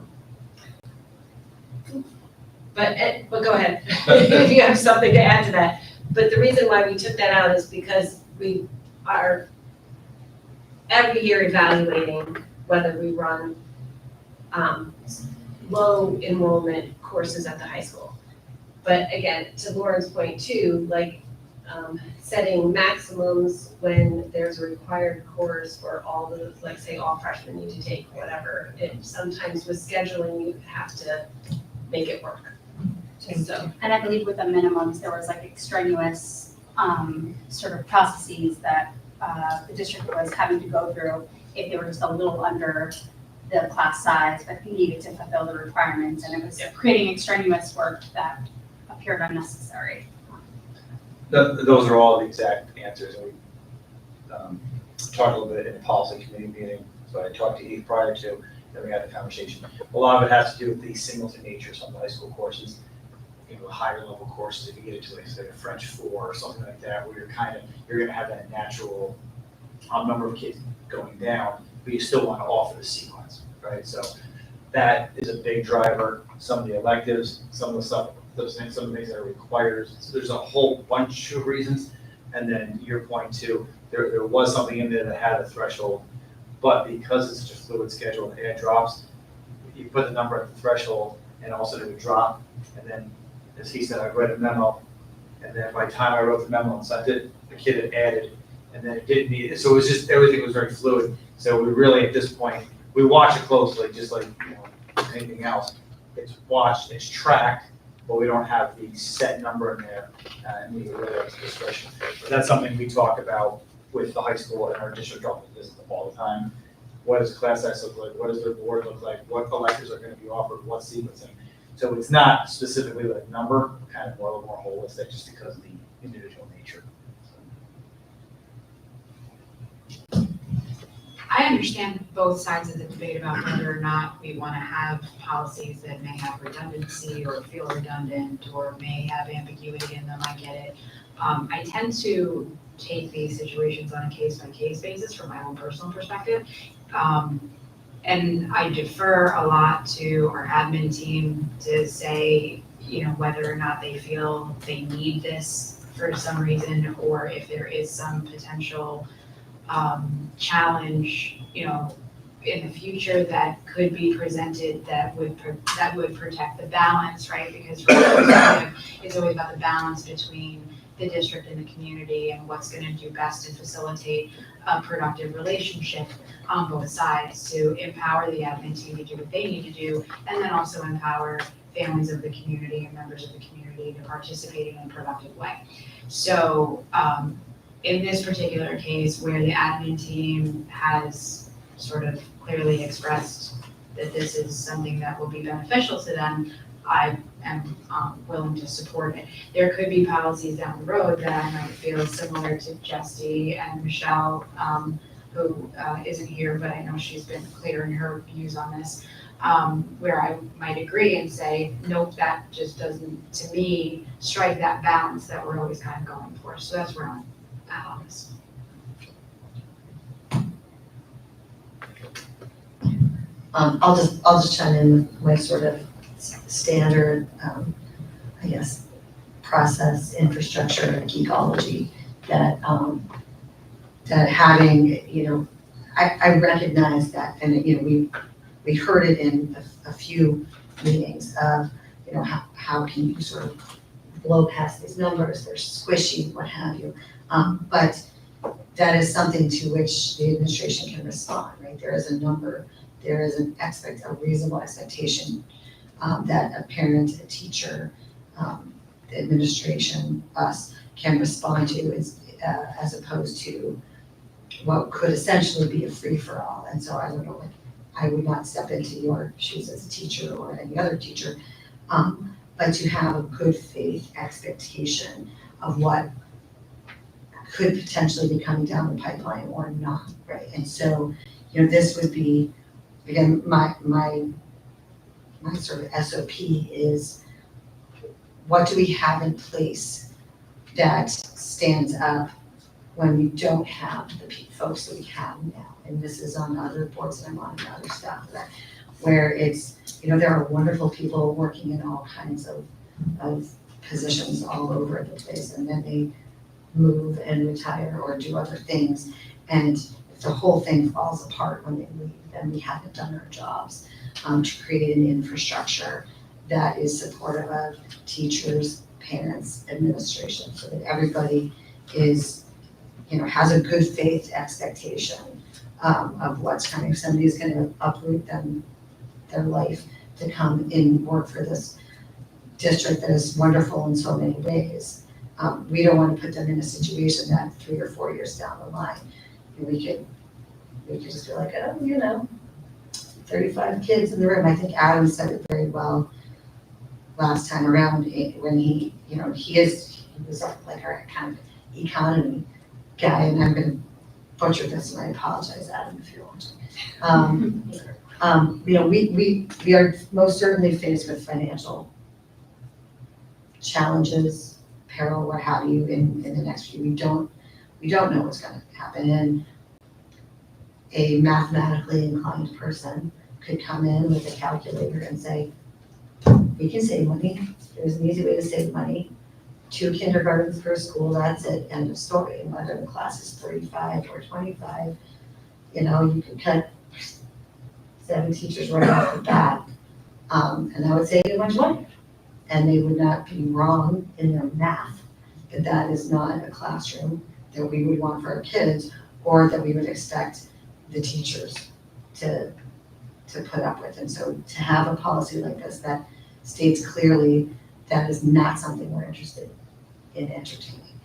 But go ahead, if you have something to add to that. But the reason why we took that out is because we are every year evaluating whether we run low enrollment courses at the high school. But again, to Lauren's point too, like setting maximums when there's a required course for all the, like say all freshmen need to take whatever, it sometimes with scheduling, you have to make it work. So, And I believe with the minimums, there was like extraneous sort of processes that the district was having to go through if they were just a little under the class size, but needed to fulfill the requirements, and it was creating extraneous work that appeared unnecessary. Those are all the exact answers, and we talked a little bit in the policy committee meeting, so I talked to Eve prior to, then we had the conversation. A lot of it has to do with the singleton nature of some of the high school courses, higher level courses, if you get into like say a French 4 or something like that, where you're gonna have that natural number of kids going down, but you still want to offer the sequence, right? So that is a big driver. Some of the electives, some of the stuff, some of the things that are required. So there's a whole bunch of reasons. And then your point too, there was something in there that had a threshold, but because it's such a fluid schedule and it drops, you put the number at the threshold and also it would drop. And then, as he said, I read a memo, and then by the time I wrote the memo and sent it, the kid had added, and then it didn't need it. So it was just, everything was very fluid. So we really, at this point, we watch it closely, just like anything else. It's watched, it's tracked, but we don't have the set number in there, and we really have discretion. But that's something we talk about with the high school and our district office visits all the time. What does class size look like? What does their board look like? What electives are going to be offered? What sequencing? So it's not specifically like number, kind of more holistic, just because of the individual nature. I understand both sides of the debate about whether or not we want to have policies that may have redundancy or feel redundant or may have ambiguity in them. I get it. I tend to take these situations on a case-by-case basis from my own personal perspective. And I defer a lot to our admin team to say, whether or not they feel they need this for some reason, or if there is some potential challenge, in the future that could be presented that would protect the balance, right? Because from our perspective, it's always about the balance between the district and the community and what's going to do best to facilitate a productive relationship on both sides, to empower the admin team to do what they need to do, and then also empower families of the community and members of the community to participate in a productive way. So in this particular case, where the admin team has sort of clearly expressed that this is something that will be beneficial to them, I am willing to support it. There could be policies down the road that I might feel similar to Jessie and Michelle, who isn't here, but I know she's been clear in her views on this, where I might agree and say, nope, that just doesn't, to me, strike that balance that we're always kind of going for. So that's where I'm at on this. I'll just chime in with my sort of standard, I guess, process, infrastructure, and ecology that, that having, I recognize that, and, we heard it in a few meetings of, how can you sort of blow past these numbers, they're squishy, what have you. But that is something to which the administration can respond, right? There is a number, there is a reasonable expectation that a parent, a teacher, the administration, us, can respond to as opposed to what could essentially be a free-for-all. And so I don't know, I would not step into your shoes as a teacher or any other teacher, but to have a good faith expectation of what could potentially be coming down the pipeline or not, right? And so, this would be, again, my sort of SOP is, what do we have in place that stands up when we don't have the folks that we have now? And this is on other boards that I'm on and other stuff, where it's, there are wonderful people working in all kinds of positions all over the place, and then they move and retire or do other things. And if the whole thing falls apart when they leave, then we haven't done our jobs to create an infrastructure that is supportive of teachers, parents, administration, so that everybody is, has a good faith expectation of what's coming. If somebody's going to uproot their life to come and work for this district that is wonderful in so many ways, we don't want to put them in a situation that 3 or 4 years down the line, we could just be like, 35 kids in the room. I think Adam said it very well last time around when he was like our kind of economy guy, and I'm going to butcher this, and I apologize, Adam, if you're watching. We are most certainly faced with financial challenges, peril, what have you, in the next few. We don't know what's going to happen, and a mathematically inclined person could come in with a calculator and say, we can save money. There's an easy way to save money. 2 kindergartens per school, that's it, end of story. And whether the class is 35 or 25, you could cut 7 teachers right off the bat, and that would save you a bunch of money. And they would not be wrong in their math, but that is not a classroom that we would want for our kids, or that we would expect the teachers to put up with. And so to have a policy like this that states clearly that is not something we're interested in entertaining.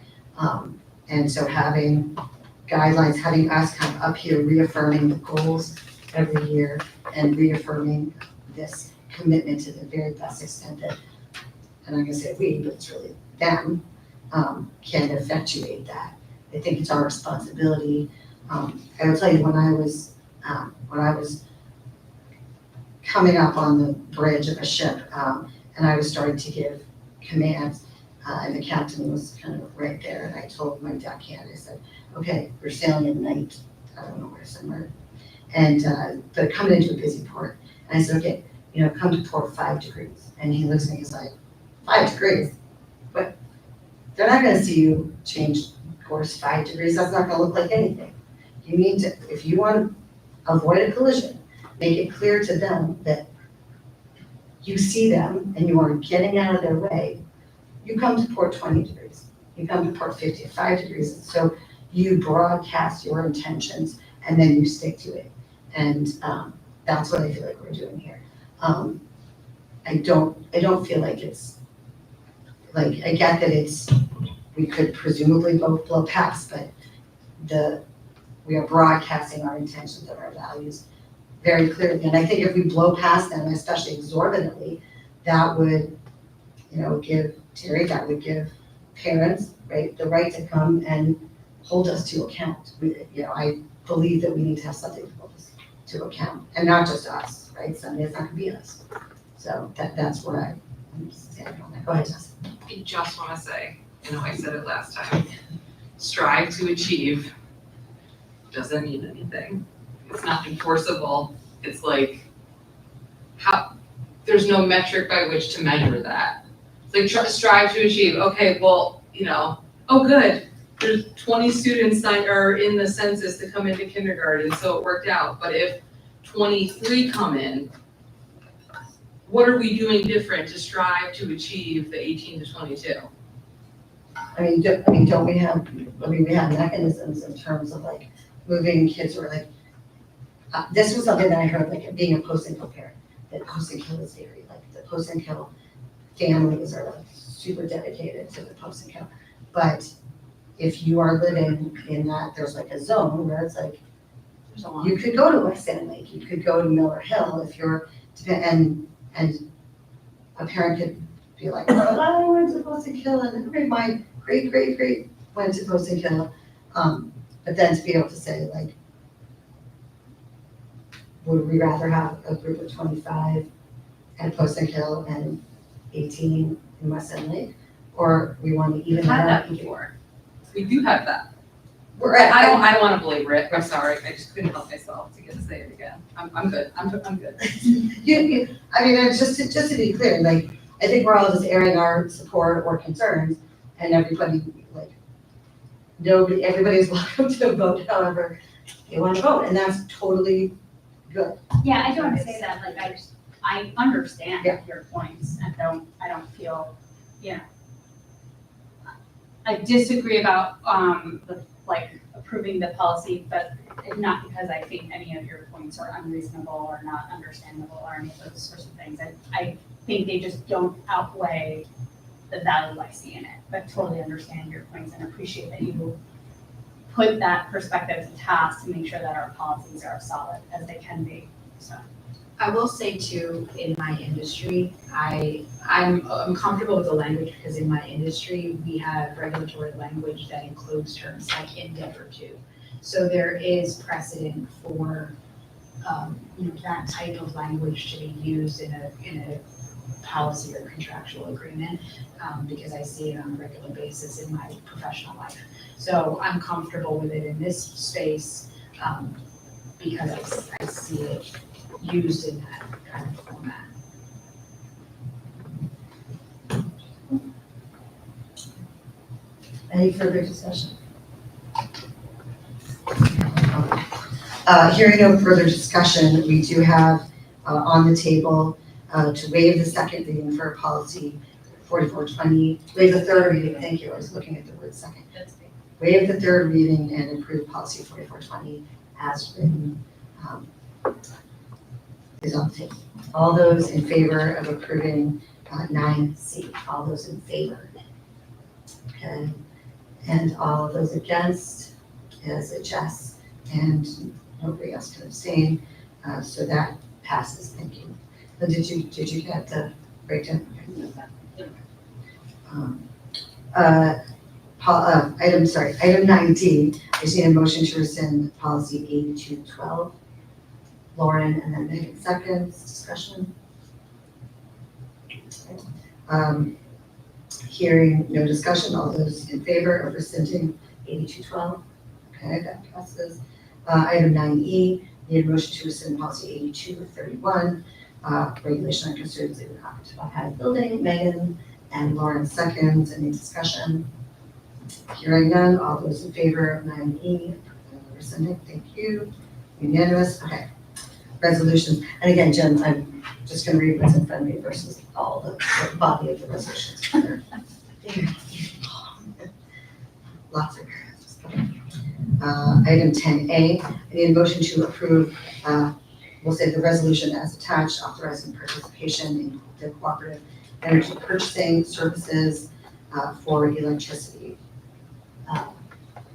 And so having guidelines, having us come up here reaffirming the goals every year and reaffirming this commitment to the very best extent that, and I'm gonna say we, but it's really them, can effectuate that. I think it's our responsibility. I will tell you, when I was coming up on the bridge of a ship, and I was starting to give commands, and the captain was kind of right there, and I told my deck hand, I said, okay, we're sailing at night, I don't know where, somewhere, and but coming into a busy port, and I said, okay, come to port 5 degrees, and he looks at me, he's like, 5 degrees? But they're not gonna see you change course 5 degrees, that's not gonna look like anything. You need to, if you want to avoid a collision, make it clear to them that you see them and you are getting out of their way. You come to port 20 degrees, you come to port 55 degrees, so you broadcast your intentions and then you stick to it. And that's what I feel like we're doing here. I don't feel like it's, like, I get that we could presumably both blow past, but we are broadcasting our intentions and our values very clearly. And I think if we blow past them, especially exorbitantly, that would, give Terry, that would give parents, right, the right to come and hold us to account. I believe that we need to have something to hold us to account, and not just us, right? Someday it's not gonna be us. So that's where I'm standing on that. Go ahead, Jess. I just want to say, I said it last time, strive to achieve doesn't mean anything. It's not enforceable. It's like, there's no metric by which to measure that. It's like strive to achieve, okay, well, oh, good. There's 20 students are in the census to come into kindergarten, so it worked out. But if 23 come in, what are we doing different to strive to achieve the 18 to 22? Don't we have, we have mechanisms in terms of like moving kids or like, this was something that I heard, like being a post-and-kill parent, that post-and-kill is very, like the post-and-kill families are like super dedicated to the post-and-kill. But if you are living in that, there's like a zone where it's like, you could go to West End Lake, you could go to Miller Hill if you're, and a parent could be like, well, I went to post-and-kill and my great went to post-and-kill. But then to be able to say like, would we rather have a group of 25 at post-and-kill and 18 in West End Lake? Or we want to even Had have that before. We do have that. We're at, I don't want to belabor it. I'm sorry. I just couldn't help myself to say it again. I'm good. I'm good. Just to be clear, like, I think we're all just airing our support or concerns, and everybody, like, everybody's welcome to vote however they want to vote, and that's totally good. Yeah, I don't want to say that, like, I understand Yeah. your points, and I don't feel, I disagree about, approving the policy, but not because I think any of your points are unreasonable or not understandable or any of those sorts of things. I think they just don't outweigh the value I see in it, but totally understand your points and appreciate that you put that perspective to task to make sure that our policies are solid as they can be, so. I will say too, in my industry, I'm comfortable with the language because in my industry, we have regulatory language that includes terms like endeavor to. So there is precedent for, that type of language to be used in a policy or contractual agreement, because I see it on a regular basis in my professional life. So I'm comfortable with it in this space, because I see it used in that kind of format. Any further discussion? Hearing no further discussion, we do have on the table to waive the second reading for policy 4420, waive the third reading, thank you, I was looking at the word second. Waive the third reading and approve policy 4420 as written. Is on the table. All those in favor of approving 9C, all those in favor? Okay, and all of those against, as a Jess, and nobody else can abstain, so that passes, thank you. So did you get the breakdown? Item 9D, I just need a motion to rescind policy 8212. Lauren, and then Megan seconds, discussion. Hearing no discussion, all those in favor of rescinding 8212? Okay, that passes. Item 9E, need a motion to rescind policy 8231, regulation on custodial and occupied building. Megan and Lauren seconds, any discussion? Hearing none, all those in favor of 9E, rescinding, thank you. Unanimous, okay. Resolutions, and again, Jen, I'm just gonna read what's in front of me versus all the body of the resolutions. Lots of paragraphs. Item 10A, I need a motion to approve, we'll say the resolution as attached, authorizing participation in the cooperative energy purchasing services for electricity.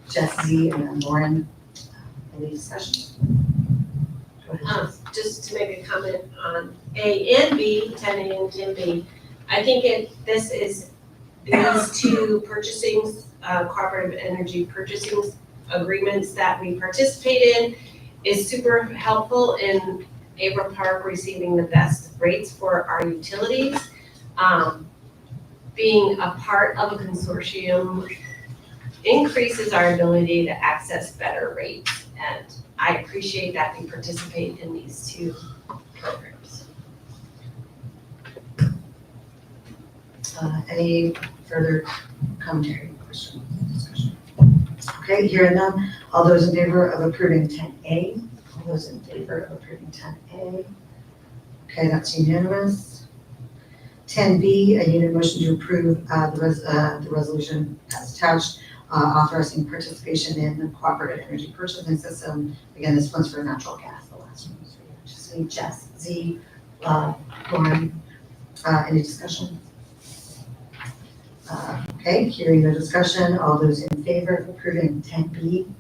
Jesse and then Lauren, any discussion? Just to make a comment on A and B, 10A and 10B, I think this is these two purchasing, cooperative energy purchasing agreements that we participate in. is super helpful in Averill Park receiving the best rates for our utilities. Being a part of a consortium increases our ability to access better rates. And I appreciate that we participate in these two programs. Any further commentary, question, discussion? Okay, hearing none. All those in favor of approving 10A? All those in favor of approving 10A? Okay, that's unanimous. 10B, I need a motion to approve the resolution as attached, authorizing participation in the cooperative energy purchasing system. Again, this one's for natural gas, the last one was for just me, Jess, Z, Lauren, any discussion? Okay, hearing no discussion, all those in favor of approving 10B?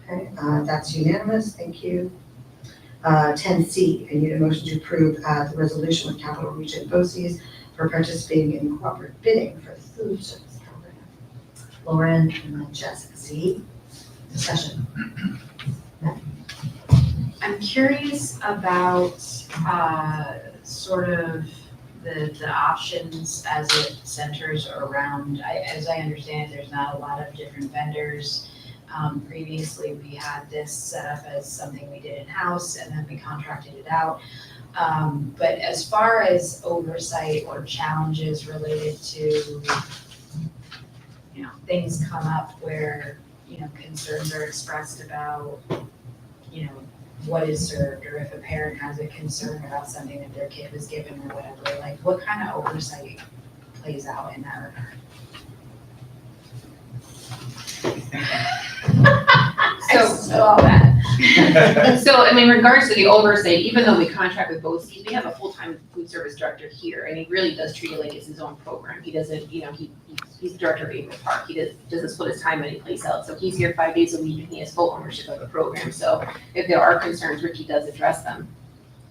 Okay, that's unanimous, thank you. 10C, I need a motion to approve the resolution with Capital Region BOCES for participating in cooperative bidding for the food service program. Lauren and then Jess, Z, discussion. I'm curious about, sort of the options as it centers around, as I understand it, there's not a lot of different vendors. Previously, we had this set up as something we did in-house and then we contracted it out. But as far as oversight or challenges related to, things come up where, concerns are expressed about, what is served, or if a parent has a concern about something that their kid was given or whatever, like what kind of oversight plays out in that regard? So, in regards to the oversight, even though we contract with BOCES, we have a full-time food service director here, and he really does treat it like it's his own program. He doesn't, he's the director of Averill Park. He doesn't split his time any place else. So he's here 5 days a week, and he has full ownership of the program. So if there are concerns, Ricky does address them.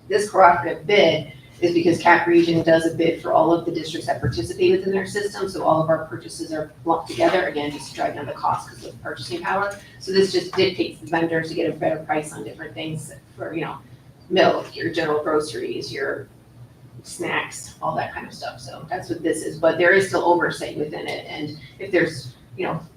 This cooperative bid is because Cap Region does a bid for all of the districts that participate within their system, so all of our purchases are lumped together, again, just to drive down the cost because of purchasing power. So this just dictates the vendors to get a better price on different things for, milk, your general groceries, your snacks, all that kind of stuff. So that's what this is, but there is still oversight within it, and if there's,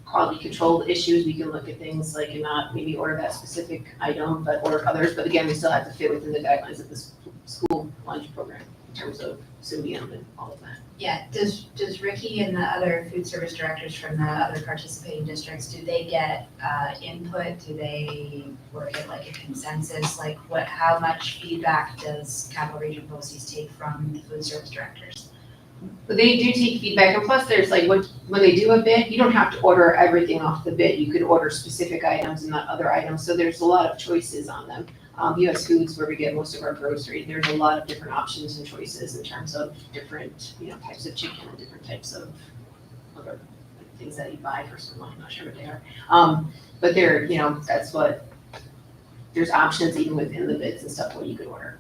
quality control issues, we can look at things like and not maybe order that specific item, but order others, but again, we still have to fit within the guidelines of this school lunch program in terms of sodium and all of that. Yeah, does Ricky and the other food service directors from the other participating districts, do they get input? Do they work at like a consensus? Like how much feedback does Capital Region BOCES take from the food service directors? But they do take feedback, and plus there's like when they do a bid, you don't have to order everything off the bid. You could order specific items and not other items, so there's a lot of choices on them. US Foods, where we get most of our grocery, there's a lot of different options and choices in terms of different, types of chicken and different types of other things that you buy for someone, I'm not sure what they are. But there, that's what, there's options even within the bids and stuff what you could order.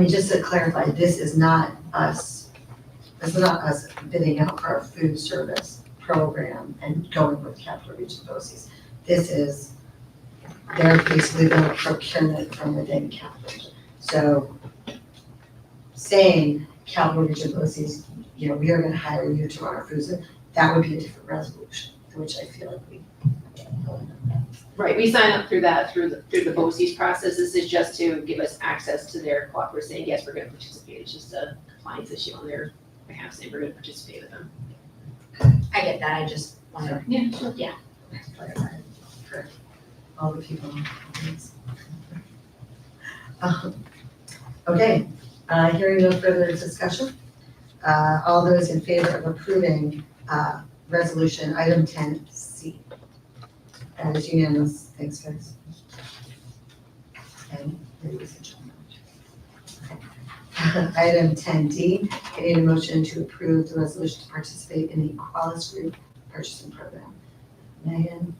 Just to clarify, this is not us bidding out for our food service program and going with Capital Region BOCES. This is, they're basically going to procure it from within Capital Region. So saying Capital Region BOCES, we are going to hire you to run our food service, that would be a different resolution, which I feel like we. Right, we sign up through the BOCES process. This is just to give us access to their cooperative, saying, yes, we're gonna participate. It's just a compliance issue on their behalf, saying we're gonna participate with them. I get that, I just wonder. Yeah, sure. Yeah. For all the people. Okay, hearing no further discussion, all those in favor of approving resolution item 10C? That is unanimous. Thanks, guys. And ladies and gentlemen. Item 10D, I need a motion to approve the resolution to participate in the Qualis Group Purchasing Program. Megan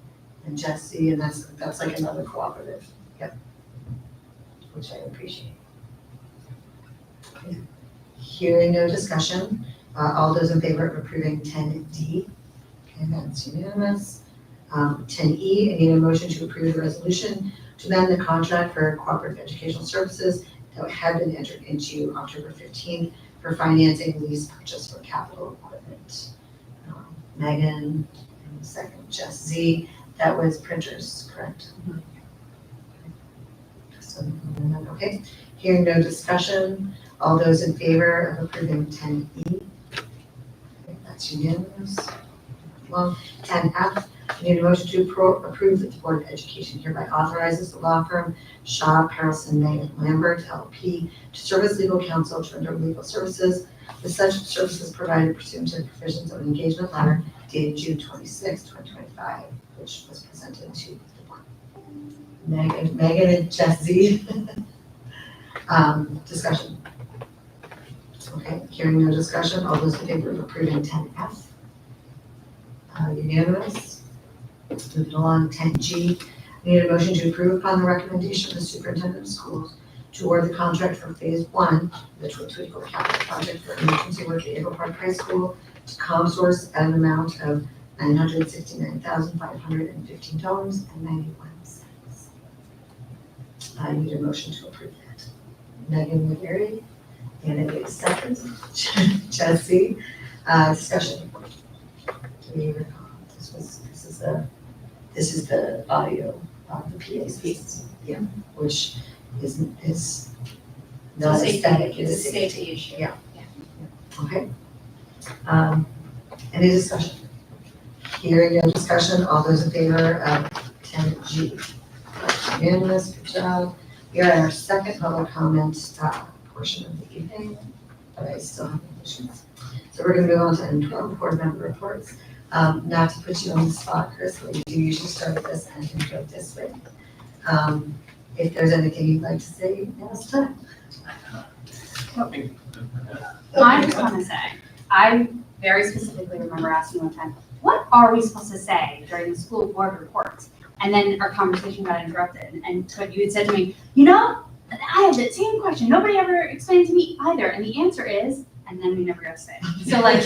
and Jesse, and that's like another cooperative. Yep. Which I appreciate. Okay. Hearing no discussion, All those in favor of approving 10D? Okay, that's unanimous. 10E, I need a motion to approve the resolution to amend the contract for cooperative educational services that had been entered into October 15th for financing lease purchase for capital equipment. Megan, and second, Jess Z. That was printers, correct? So, okay, hearing no discussion, all those in favor of approving 10E? Okay, that's unanimous. Well, 10F, I need a motion to approve that the Board of Education hereby authorizes the law firm Shaw, Harrelson, May, and Lambert, LP, to serve as legal counsel to render legal services, with such services provided pursuant to the provisions of an engagement letter dated June 26, 2025, which was presented to the board. Megan and Jesse. Discussion. Okay, hearing no discussion, all those in favor of approving 10F? Unanimous. Moving along, 10G, I need a motion to approve upon the recommendation of the superintendent of schools to award the contract for phase 1 of the 2024 capital project for emergency work at Averill Park High School to ComSource at an amount of $969,515.91. I need a motion to approve that. Megan McGarry, and it is second. Jesse, discussion. Do we recall? This is the audio of the PA piece, yeah, which is not aesthetic, It's a it's safety issue. Yeah. Okay. Any discussion? Hearing no discussion, all those in favor of 10G? Unanimous, good job. We are at our second public comment portion of the evening, but I still have questions. So we're gonna move on to N12, board member reports. Not to put you on the spot, Chris, but we do usually start with this and intro this way. If there's anything you'd like to say, now's the time. I just want to say, I very specifically remember asking one time, what are we supposed to say during the school board reports? And then our conversation got interrupted, and so you had said to me, you know, I have that same question, nobody ever explained to me either, and the answer is, and then we never got to say it. So like,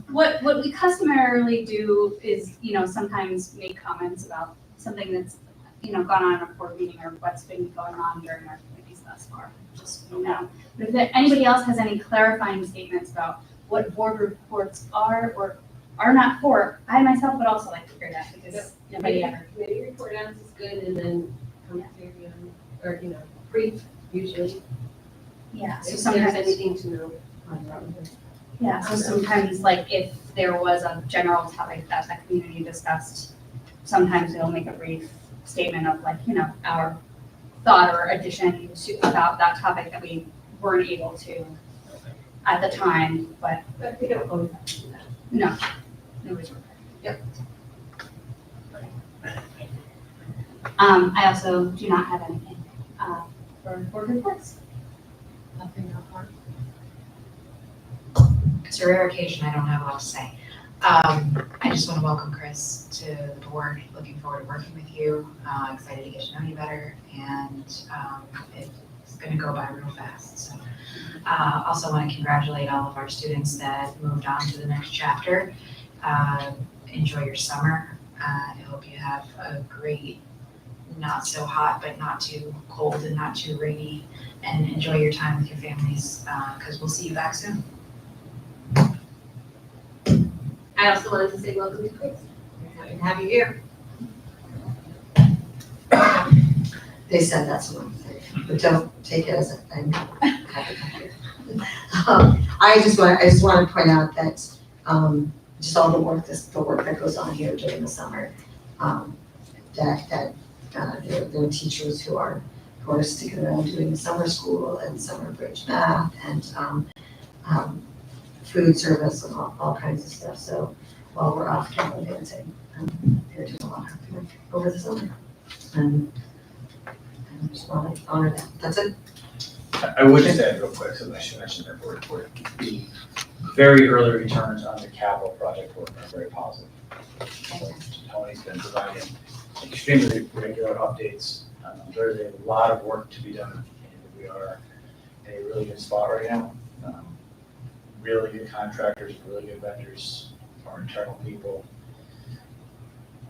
what we customarily do is, you know, sometimes make comments about something that's, you know, gone on in a board meeting or what's been going on during our committees thus far, just, you know. But if anybody else has any clarifying statements about what board reports are or are not for, I myself would also like to hear that, because nobody ever. Committee report outs is good, and then commentary on, or, you know, brief, usually. Yeah, so If sometimes there's anything to know. Yeah, so sometimes, like, if there was a general topic that the community discussed, sometimes they'll make a brief statement of, like, you know, our thought or addition to, about that topic that we weren't able to at the time, but But we don't always have to do that. no, nobody's required. Yep. I also do not have anything, for board reports. Nothing on heart. It's a rare occasion, I don't have a lot to say. I just want to welcome Chris to the board, looking forward to working with you, excited to get to know you better, and it's going to go by real fast. So, also want to congratulate all of our students that moved on to the next chapter. Enjoy your summer. I hope you have a great, not so hot, but not too cold and not too rainy, and enjoy your time with your families, because we'll see you back soon. I also wanted to say welcome to Chris. Happy to have you here. They said that's one thing, but don't take it as I'm happy to come here. I just want to point out that just all the work that goes on here during the summer, there are teachers who are sticking around doing summer school and summer bridge math and food service and all kinds of stuff. So while we're off gallivanting, they're doing a lot of work over the summer. And I just want to honor that. That's it. I would just add real quick, so I should mention that board report. The very early returns on the capital project work are very positive. So Tony's been providing extremely regular updates. There's a lot of work to be done, and we are in a really good spot right now. really good contractors, really good vendors, our internal people.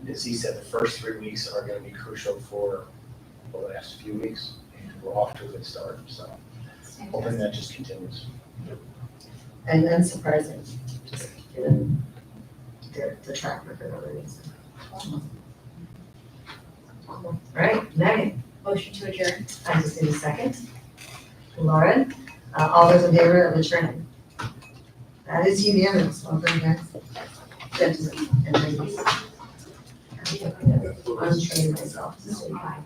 As he said, the first 3 weeks are gonna be crucial for the next few weeks, and we're off to a good start, so hoping that just continues. And unsurprising, just given the track record already. All right, Megan, Motion to adjourn. I just need a second. Lauren, all those in favor of adjourning? That is unanimous, well done, guys. Gentlemen and ladies. I'm training myself to say bye.